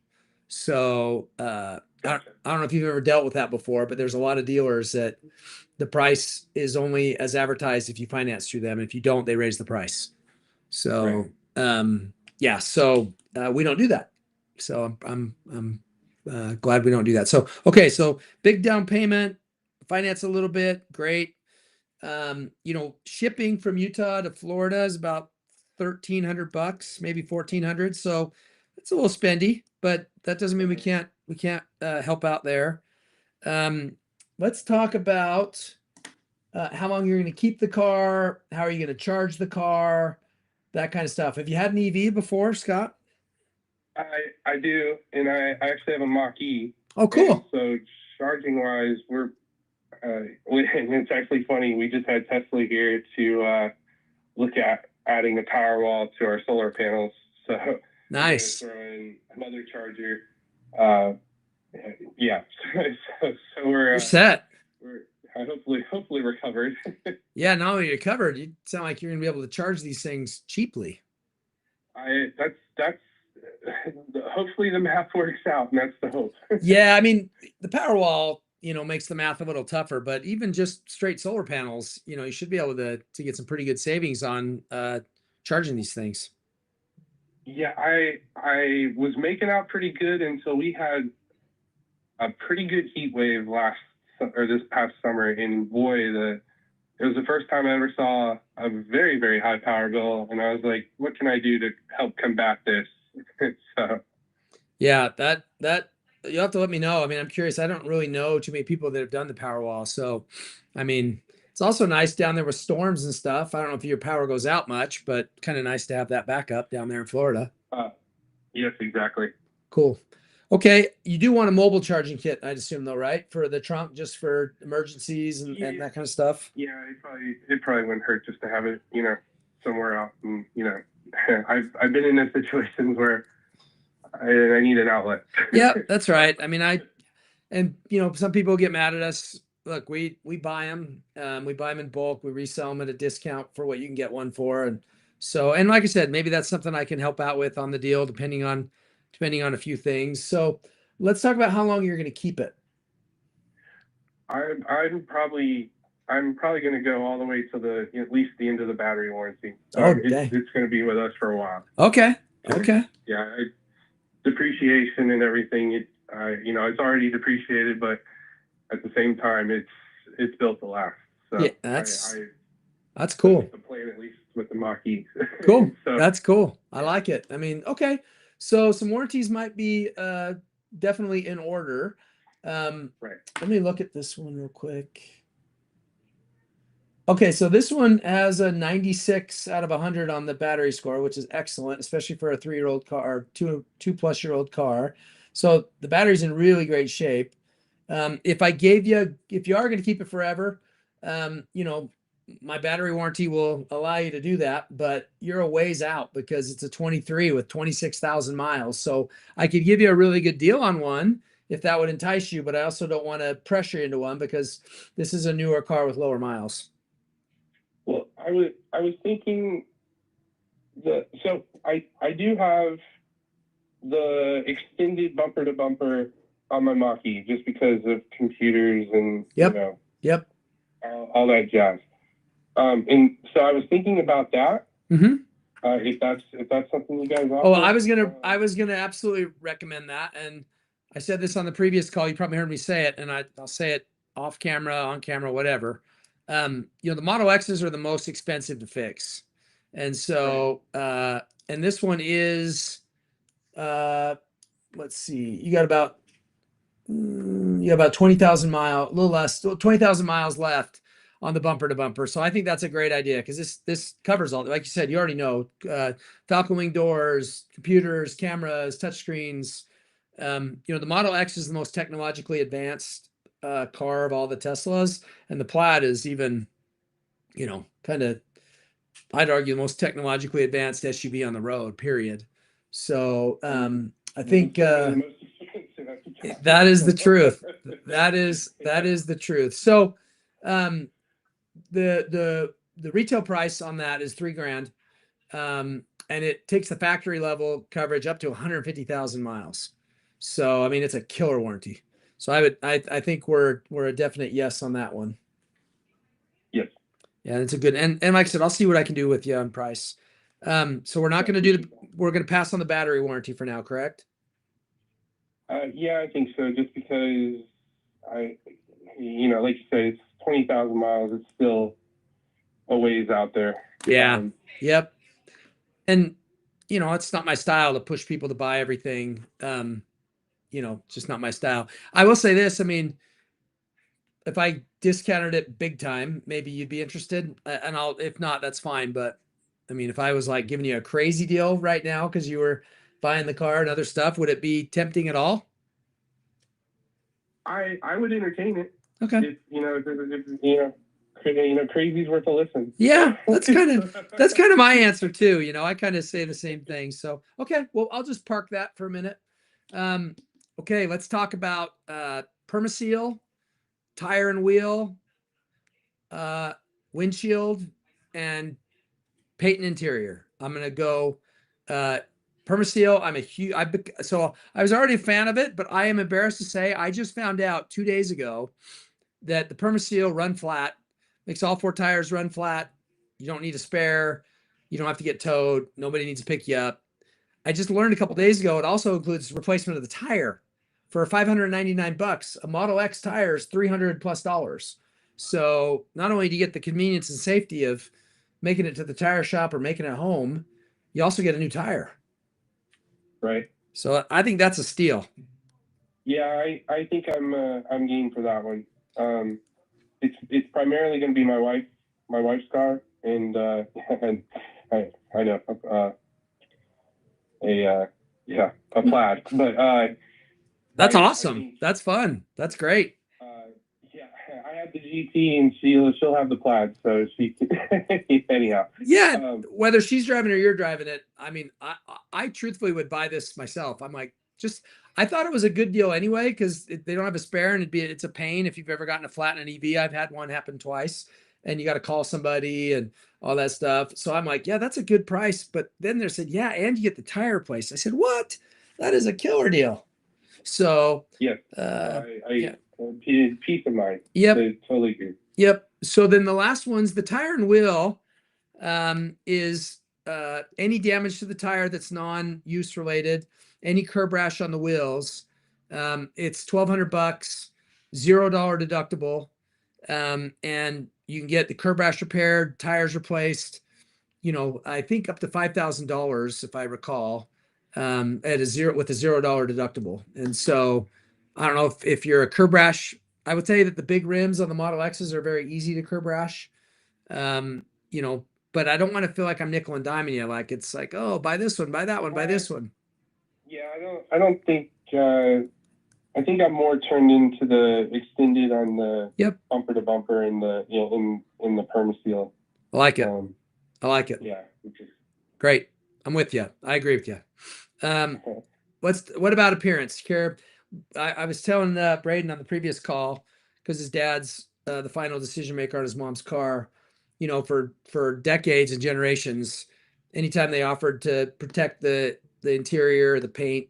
So I don't know if you've ever dealt with that before, but there's a lot of dealers that the price is only as advertised if you finance through them. If you don't, they raise the price. So yeah, so we don't do that. So I'm glad we don't do that. So okay, so big down payment, finance a little bit, great. Shipping from Utah to Florida is about $1,300, maybe $1,400. So it's a little spendy, but that doesn't mean we can't help out there. Let's talk about how long you're going to keep the car, how are you going to charge the car, that kind of stuff. Have you had an EV before, Scott? I do, and I actually have a Mach-E. Oh, cool. So charging wise, and it's actually funny. We just had Tesla here to look at adding a power wall to our solar panels. So nice. Throw in another charger. Yeah. So we're set. Hopefully we're covered. Yeah, not only you're covered, you sound like you're gonna be able to charge these things cheaply. That's hopefully the math works out, and that's the hope. Yeah, I mean the Powerwall, makes the math a little tougher, but even just straight solar panels, you should be able to get some pretty good savings on charging these things. Yeah, I was making out pretty good until we had a pretty good heat wave this past summer, and boy, it was the first time I ever saw a very, very high power bill, and I was like, what can I do to help combat this? So yeah, that you'll have to let me know. I mean, I'm curious. I don't really know too many people that have done the Powerwall, so I mean, it's also nice down there with storms and stuff. I don't know if your power goes out much, but kind of nice to have that backup down there in Florida. Yes, exactly. Cool. Okay, you do want a mobile charging kit, I'd assume, though, right? For the trunk, just for emergencies and that kind of stuff. Yeah, it probably wouldn't hurt just to have it, somewhere else. And I've been in those situations where I need an outlet. Yeah, that's right. I mean, some people get mad at us look, we buy them. We buy them in bulk. We resell them at a discount for what you can get one for. And so, and like I said, maybe that's something I can help out with on the deal, depending on a few things. So let's talk about how long you're going to keep it. I'm probably going to go all the way to at least the end of the battery warranty. Oh, dang. It's going to be with us for a while. Okay. Okay. Yeah, depreciation and everything. It's already depreciated, but at the same time, it's built to last. So Yeah, that's cool. The plan, at least with the Mach-E. Cool. So, That's cool. I like it. I mean, okay. So some warranties might be definitely in order. right. Let me look at this one real quick. Okay, so this one has a 96 out of 100 on the battery score, which is excellent, especially for a 3-year-old car, two-plus year old car. So the battery's in really great shape. If you are going to keep it forever, my battery warranty will allow you to do that, but you're a ways out because it's a 23 with 26,000 miles. So I could give you a really good deal on one if that would entice you, but I also don't want to pressure you into one because this is a newer car with lower miles. Well, I was thinking so I do have the extended bumper to bumper on my Mach-E just because of computers and Yep. all that jazz. And so I was thinking about that. Mm-hmm. If that's something you guys offer. Oh, I was gonna absolutely recommend that, and I said this on the previous call. You probably heard me say it, and I'll say it off camera, on camera, whatever. The Model X's are the most expensive to fix, and so and this one is let's see, you got about 20,000 miles, a little less, 20,000 miles left on the bumper to bumper. So I think that's a great idea because this covers all, like you said, you already know, Falcon Wing doors, computers, cameras, touchscreens. The Model X is the most technologically advanced car of all the Teslas, and the Plaid is even, kind of, I'd argue, the most technologically advanced SUV on the road, period. So I think that is the truth. That is the truth. So the retail price on that is $3,000. And it takes the factory level coverage up to 150,000 miles. So I mean, it's a killer warranty. So I think we're a definite yes on that one. Yes. Yeah, it's a good, and like I said, I'll see what I can do with you on price. So we're not going to we're going to pass on the battery warranty for now, correct? Yeah, I think so. Just because like you said, it's 20,000 miles. It's still a ways out there. Yeah. Yep. And it's not my style to push people to buy everything. Just not my style. I will say this. I mean, if I discounted it big time, maybe you'd be interested. And if not, that's fine. But I mean, if I was like giving you a crazy deal right now because you were buying the car and other stuff, would it be tempting at all? I would entertain it. Okay. Crazy's worth a listen. Yeah, that's kind of my answer too. I kind of say the same thing. So, okay, well, I'll just park that for a minute. Okay, let's talk about Permaseal, tire and wheel, windshield, and paint and interior. I'm gonna go Permaseal. I was already a fan of it, but I am embarrassed to say I just found out 2 days ago that the Permaseal run flat makes all 4 tires run flat. You don't need a spare. You don't have to get towed. Nobody needs to pick you up. I just learned a couple days ago it also includes replacement of the tire for $599. A Model X tire is $300+. So not only do you get the convenience and safety of making it to the tire shop or making it home, you also get a new tire. Right. So I think that's a steal. Yeah, I think I'm game for that one. It's primarily going to be my wife's car, and I know a Plaid, but that's awesome. That's fun. That's great. Yeah, I had the GT, and she'll have the Plaid, so she anyhow. Yeah, whether she's driving or you're driving it, I mean, I truthfully would buy this myself. I'm like, I thought it was a good deal anyway, because they don't have a spare, and it's a pain if you've ever gotten a flat in an EV. I've had one happen twice, and you got to call somebody and all that stuff. So I'm like, yeah, that's a good price. But then they said, yeah, and you get the tire replaced. I said, what? That is a killer deal. So Yes. yeah. Peace of mind. Yep. I totally agree. Yep. So then the last one's the tire and wheel is any damage to the tire that's non-use related, any curb rash on the wheels. It's $1,200, $0 deductible. And you can get the curb rash repaired, tires replaced, I think up to $5,000 if I recall, at a zero with a $0 deductible. And so I don't know if you're a curb rash, I would say that the big rims on the Model X's are very easy to curb rash. But I don't want to feel like I'm nickel and diming you. Like it's like, oh, buy this one, buy that one, buy this one. Yeah, I don't think. I think I'm more turned into the extended on the bumper to bumper and the in the permaseal. I like it. I like it. Yeah. Great. I'm with you. I agree with you. What about appearance? Care. I was telling Braden on the previous call, because his dad's the final decision maker on his mom's car. For decades and generations, anytime they offered to protect the interior, the paint,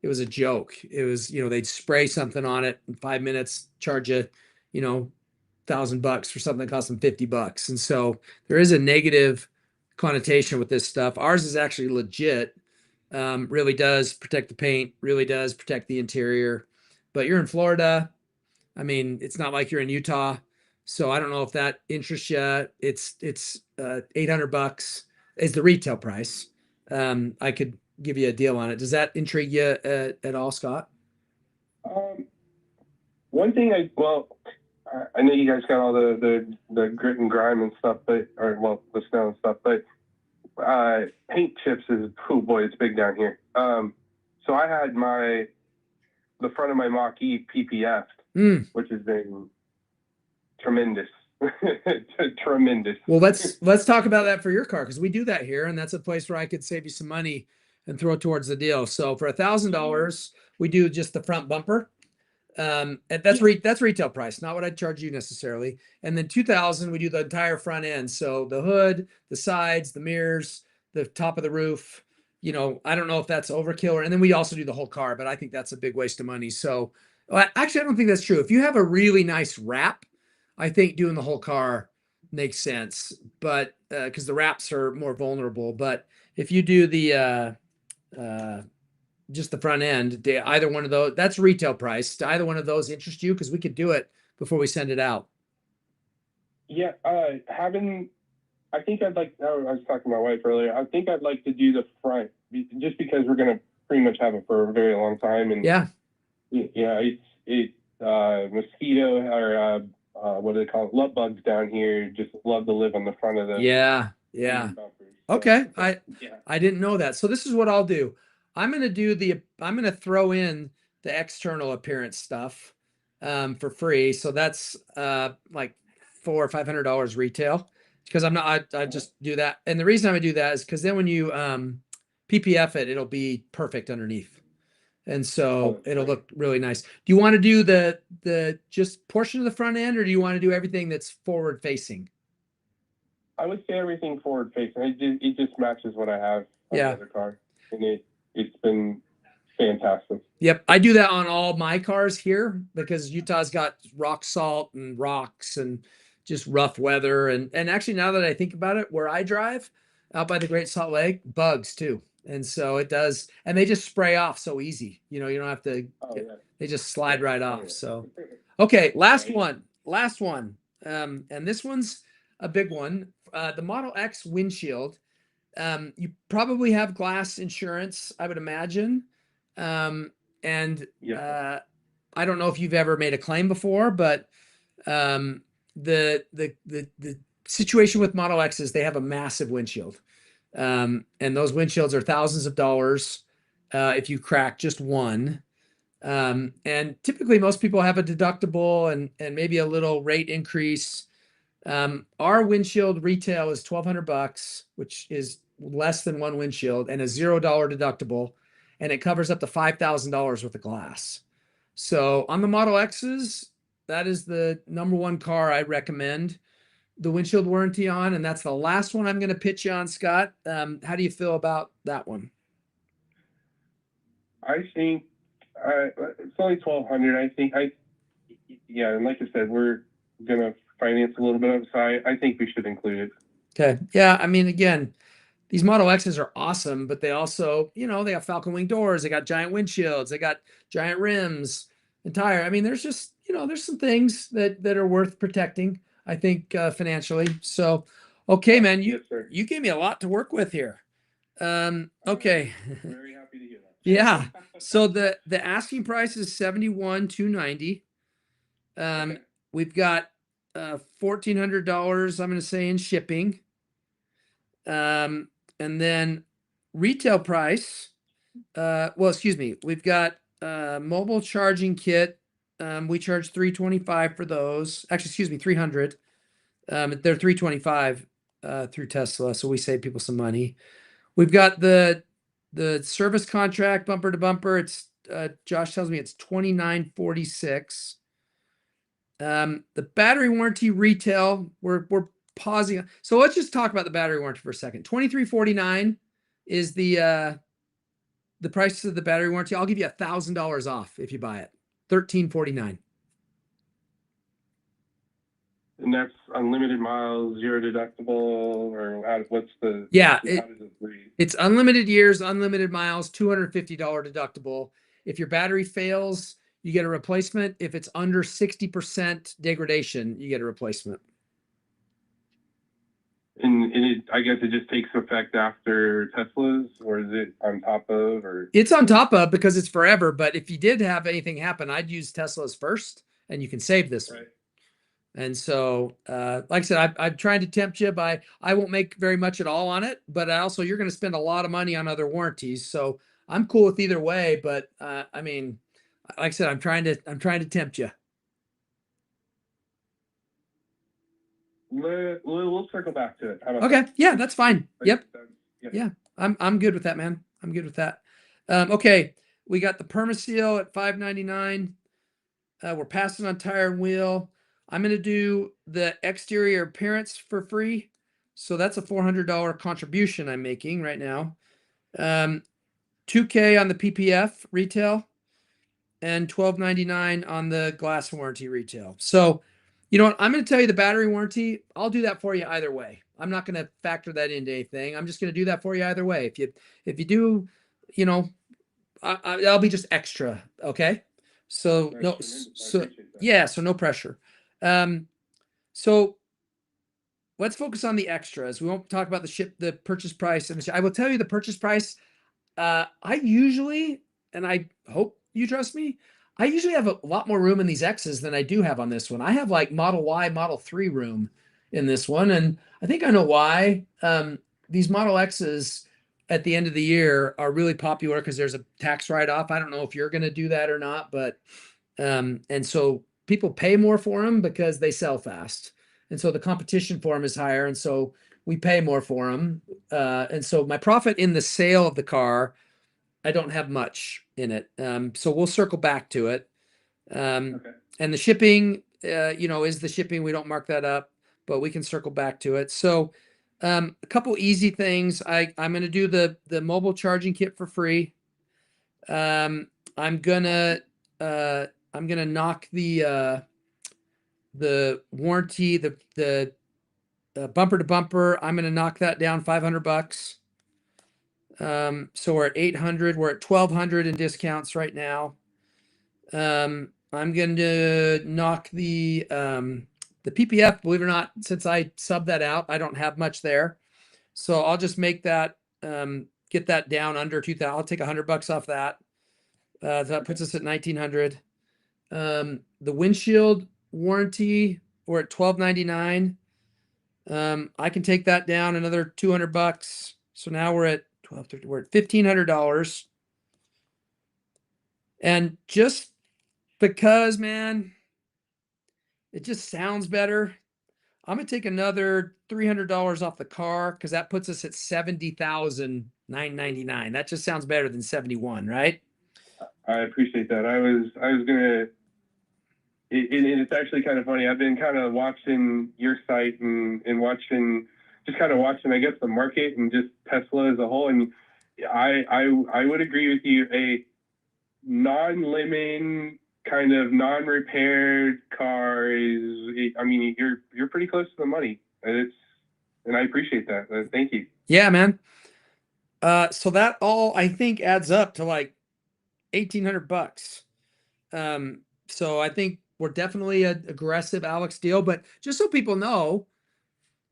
it was a joke. It was, they'd spray something on it in 5 minutes, charge you, $1,000 for something that cost them $50. And so there is a negative connotation with this stuff. Ours is actually legit. Really does protect the paint, really does protect the interior. But you're in Florida. I mean, it's not like you're in Utah. So I don't know if that interests you. It's $800 is the retail price. I could give you a deal on it. Does that intrigue you at all, Scott? One thing I know you guys got all the grit and grime and stuff, the snow and stuff, but paint chips is, oh boy, it's big down here. So I had the front of my Mach-E PPF'd, which has been tremendous. Tremendous. Well, let's talk about that for your car, because we do that here, and that's a place where I could save you some money and throw it towards the deal. So for $1,000, we do just the front bumper. And that's retail price, not what I'd charge you necessarily. And then $2,000, we do the entire front end. So the hood, the sides, the mirrors, the top of the roof. I don't know if that's overkill, and then we also do the whole car, but I think that's a big waste of money. So actually, I don't think that's true. If you have a really nice wrap, I think doing the whole car makes sense, but because the wraps are more vulnerable. But if you do the just the front end, either one of those, that's retail price. Do either one of those interest you? Because we could do it before we send it out. Yeah, I think I'd like. I was talking to my wife earlier. I think I'd like to do the front, just because we're gonna pretty much have it for a very long time. And yeah, it's mosquito or what do they call it? Love bugs down here just love to live on the front of the. Yeah. Okay, I didn't know that. So this is what I'll do. I'm gonna throw in the external appearance stuff for free. So that's like $400 or $500 retail, because I just do that. And the reason I'm gonna do that is because then when you PPF it, it'll be perfect underneath. And so it'll look really nice. Do you want to do the just portion of the front end, or do you want to do everything that's forward facing? I would say everything forward facing. It just matches what I have on the other car, and it's been fantastic. Yep, I do that on all my cars here, because Utah's got rock salt and rocks and just rough weather. And actually, now that I think about it, where I drive out by the Great Salt Lake, bugs too. And so it does, and they just spray off so easy. You don't have to. They just slide right off. So, okay, last one. And this one's a big one. The Model X windshield. You probably have glass insurance, I would imagine. I don't know if you've ever made a claim before, but the situation with Model X is they have a massive windshield. And those windshields are thousands of dollars if you crack just one. And typically most people have a deductible and maybe a little rate increase. Our windshield retail is $1,200, which is less than one windshield, and a $0 deductible. and it covers up to $5,000 worth of glass. So on the Model X's, that is the number one car I recommend the windshield warranty on, and that's the last one I'm going to pitch you on, Scott. How do you feel about that one? I think it's only 1,200. Yeah, and like I said, we're gonna finance a little bit of it, so I think we should include it. Okay. Yeah. I mean, again, these Model X's are awesome, but they also, they got Falcon Wing doors, they got giant windshields, they got giant rims and tire. I mean, there's just, there's some things that are worth protecting, I think, financially. So, okay, man, Yes, sir. you gave me a lot to work with here. Okay. Very happy to hear that. Yeah. So the asking price is $71,290. Okay. We've got $1,400, I'm going to say, in shipping. And then retail price, excuse me, we've got mobile charging kit. We charge $325 for those. Actually, excuse me, $300. They're $325 through Tesla, so we save people some money. We've got the service contract bumper to bumper. It's Josh tells me it's $29.46. The battery warranty retail, we're pausing. So let's just talk about the battery warranty for a second. $23.49 is the price of the battery warranty. I'll give you $1,000 off if you buy it. $13.49. And that's unlimited miles, zero deductible, or what's the? Yeah, how does it read? it's unlimited years, unlimited miles, $250 deductible. If your battery fails, you get a replacement. If it's under 60% degradation, you get a replacement. And I guess it just takes effect after Tesla's, or is it on top of, or? It's on top of because it's forever. But if you did have anything happen, I'd use Tesla's first, and you can save this one. And so, like I said, I'm trying to tempt you by, I won't make very much at all on it, but also you're going to spend a lot of money on other warranties. So I'm cool with either way. But I mean, like I said, I'm trying to tempt you. We'll circle back to it. How about Okay. that? Yeah, that's fine. Yep. Yeah. Yeah. I'm good with that, man. I'm good with that. Okay. We got the PermaSeal at $5.99. We're passing on tire and wheel. I'm going to do the exterior appearance for free. So that's a $400 contribution I'm making right now. $2,000 on the PPF retail and $12.99 on the glass warranty retail. So, you know what? I'm going to tell you the battery warranty. I'll do that for you either way. I'm not going to factor that into anything. I'm just going to do that for you either way. If you do, I'll be just extra. Okay. So no, so yeah, so no pressure. So let's focus on the extras. We won't talk about the purchase price, and I will tell you the purchase price. I usually, and I hope you trust me, I usually have a lot more room in these X's than I do have on this one. I have like Model Y, Model 3 room in this one, and I think I know why. These Model X's at the end of the year are really popular because there's a tax write-off. I don't know if you're going to do that or not, but and so people pay more for them because they sell fast, and so the competition for them is higher, and so we pay more for them. And so my profit in the sale of the car, I don't have much in it. So we'll circle back to it. Okay. And the shipping, is the shipping. We don't mark that up, but we can circle back to it. So a couple easy things. I'm going to do the mobile charging kit for free. I'm gonna knock the warranty, the bumper to bumper. I'm gonna knock that down $500. So we're at 800. We're at 1,200 in discounts right now. I'm going to knock the PPF. Believe it or not, since I subbed that out, I don't have much there. So I'll just make that get that down under 2,000. I'll take $100 off that. So that puts us at 1,900. The windshield warranty, we're at $1,299. I can take that down another $200. So now we're at we're at $1,500. And just because, man, it just sounds better, I'm gonna take another $300 off the car because that puts us at 70,999. That just sounds better than 71, right? I appreciate that. I was gonna. It's actually kind of funny. I've been kind of watching your site and just kind of watching, I guess, the market and just Tesla as a whole. And I would agree with you. A non-lemon kind of non-repaired car is. I mean, you're pretty close to the money, and I appreciate that. Thank you. Yeah, man. So that all I think adds up to like $1,800. So I think we're definitely an aggressive Alex deal, but just so people know,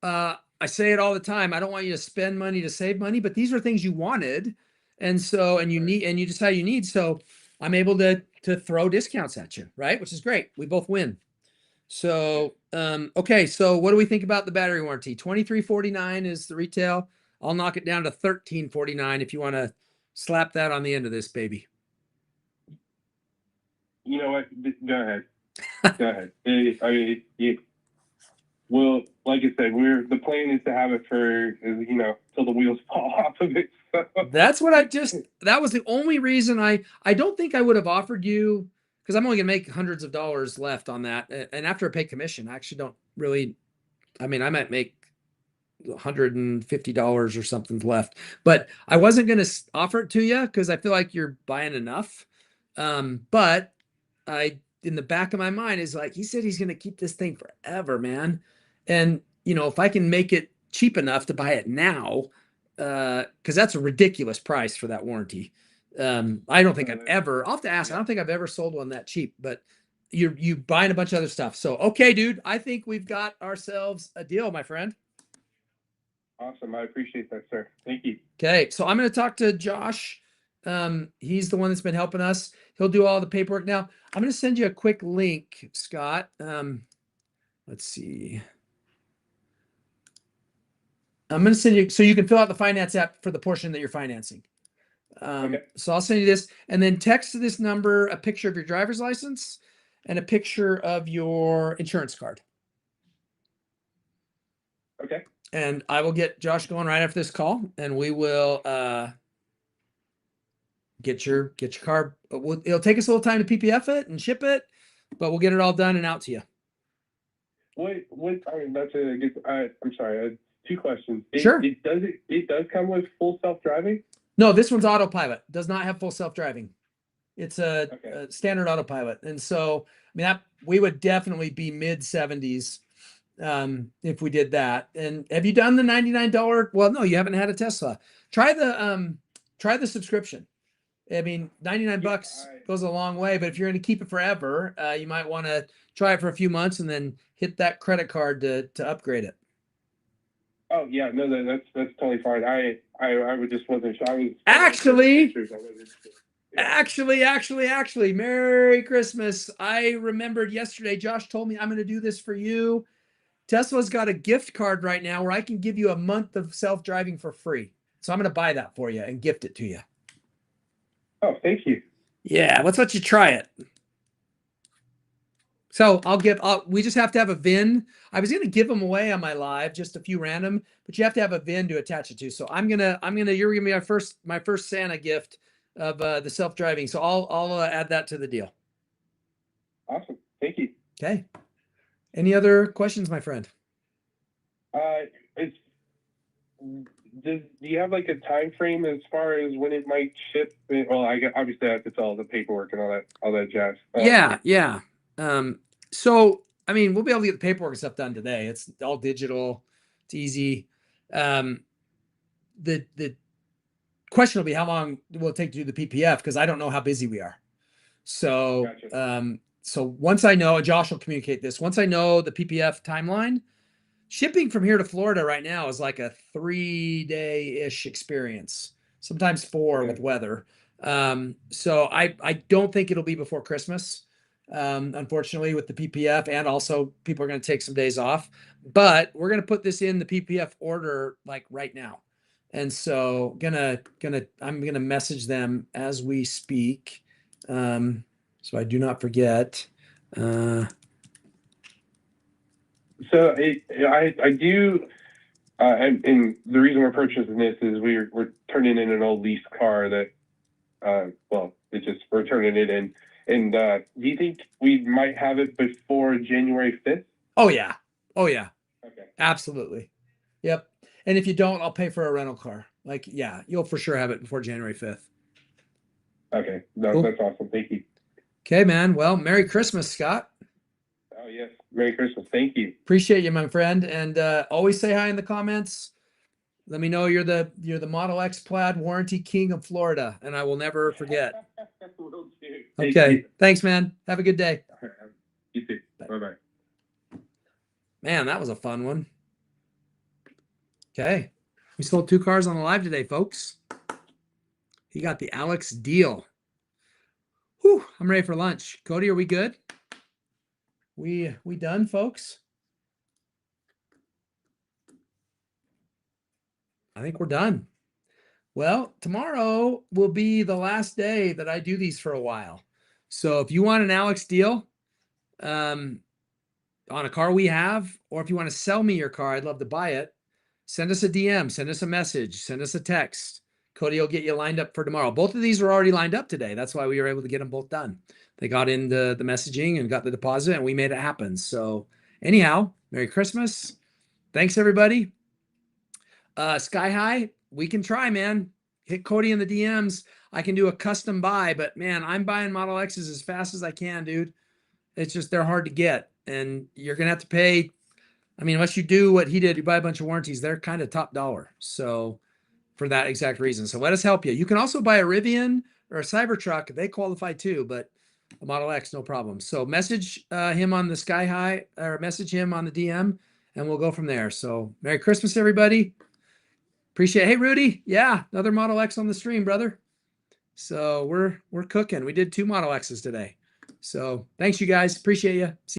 I say it all the time. I don't want you to spend money to save money, but these are things you wanted. And so, and you need, and you decide you need. So I'm able to throw discounts at you, right? Which is great. We both win. So, okay. So what do we think about the battery warranty? $23.49 is the retail. I'll knock it down to $13.49 if you want to slap that on the end of this baby. You know what? Go ahead. Go ahead. Well, like I said, the plan is to have it for till the wheels fall off of it. So. That's what that was the only reason I don't think I would have offered you, because I'm only gonna make hundreds of dollars left on that. And after I pay commission, I actually don't really, I mean, I might make $150 or something left, but I wasn't going to offer it to you because I feel like you're buying enough. But in the back of my mind is like, he said he's going to keep this thing forever, man. And if I can make it cheap enough to buy it now, because that's a ridiculous price for that warranty. I don't think I'll have to ask. I don't think I've ever sold one that cheap, but you buying a bunch of other stuff. So, okay, dude, I think we've got ourselves a deal, my friend. Awesome. I appreciate that, sir. Thank you. Okay. So I'm going to talk to Josh. He's the one that's been helping us. He'll do all the paperwork. Now I'm going to send you a quick link, Scott. Let's see. I'm going to send you so you can fill out the finance app for the portion that you're financing. Okay. So I'll send you this and then text to this number a picture of your driver's license and a picture of your insurance card. Okay. And I will get Josh going right after this call, and we will get your car. It'll take us a little time to PPF it and ship it, but we'll get it all done and out to you. What? I mean, that's a good. I'm sorry. I had two questions. Sure. It does come with full self-driving? No, this one's autopilot. Does not have full self-driving. It's a standard autopilot, and so I mean that we would definitely be mid 70s if we did that. And have you done the $99? Well, no, you haven't had a Tesla. Try the subscription. I mean, 99 bucks goes a long way, but if you're going to keep it forever, you might want to try it for a few months and then hit that credit card to upgrade it. Oh yeah, no, that's totally fine. I would just wasn't sure. I was Actually, Merry Christmas. I remembered yesterday, Josh told me I'm going to do this for you. Tesla's got a gift card right now where I can give you a month of self-driving for free. So I'm going to buy that for you and gift it to you. Oh, thank you. Yeah, let's let you try it. So we just have to have a VIN. I was going to give them away on my live, just a few random, but you have to have a VIN to attach it to. So you're going to be my first Santa gift of the self-driving. So I'll add that to the deal. Awesome. Thank you. Okay. Any other questions, my friend? Do you have like a time frame as far as when it might ship? Well, obviously I have to tell the paperwork and all that jazz. Yeah. So I mean, we'll be able to get the paperwork and stuff done today. It's all digital. It's easy. The question will be how long will it take to do the PPF, because I don't know how busy we are. So Gotcha. So once I know, Josh will communicate this. Once I know the PPF timeline, shipping from here to Florida right now is like a 3-day-ish experience, sometimes 4 with weather. So I don't think it'll be before Christmas, unfortunately, with the PPF, and also people are going to take some days off. But we're going to put this in the PPF order like right now, and so I'm gonna message them as we speak. So I do not forget. So So I do, and the reason we're purchasing this is we're turning in an old lease car that, we're turning it in. And do you think we might have it before January 5th? Oh yeah. Oh yeah. Okay. Absolutely. Yep. And if you don't, I'll pay for a rental car. Like, yeah, you'll for sure have it before January 5th. Okay. No, Cool. That's awesome. Thank you. Okay, man. Well, Merry Christmas, Scott. Oh, yes. Merry Christmas. Thank you. Appreciate you, my friend. And always say hi in the comments. Let me know you're the Model X Plaid warranty king of Florida, and I will never forget. Will do. Okay. Thanks, man. Have a good day. You too. Bye-bye. Man, that was a fun one. Okay. We sold 2 cars on the live today, folks. He got the Alex deal. Whew, I'm ready for lunch. Cody, are we good? We done, folks? I think we're done. Well, tomorrow will be the last day that I do these for a while. So if you want an Alex deal on a car we have, or if you want to sell me your car, I'd love to buy it. Send us a DM, send us a message, send us a text. Cody will get you lined up for tomorrow. Both of these are already lined up today. That's why we were able to get them both done. They got in the messaging and got the deposit, and we made it happen. So anyhow, Merry Christmas. Thanks, everybody. Sky High, we can try, man. Hit Cody in the DMs. I can do a custom buy, but man, I'm buying Model X's as fast as I can, dude. It's just, they're hard to get, and you're going to have to pay. I mean, unless you do what he did, you buy a bunch of warranties, they're kind of top dollar. So for that exact reason. So let us help you. You can also buy a Rivian or a Cybertruck. They qualify too, but a Model X, no problem. So message him on the Sky High, or message him on the DM, and we'll go from there. So Merry Christmas, everybody. Appreciate it. Hey, Rudy. Yeah, another Model X on the stream, brother. So we're cooking. We did 2 Model X's today. So thanks, you guys. Appreciate you. See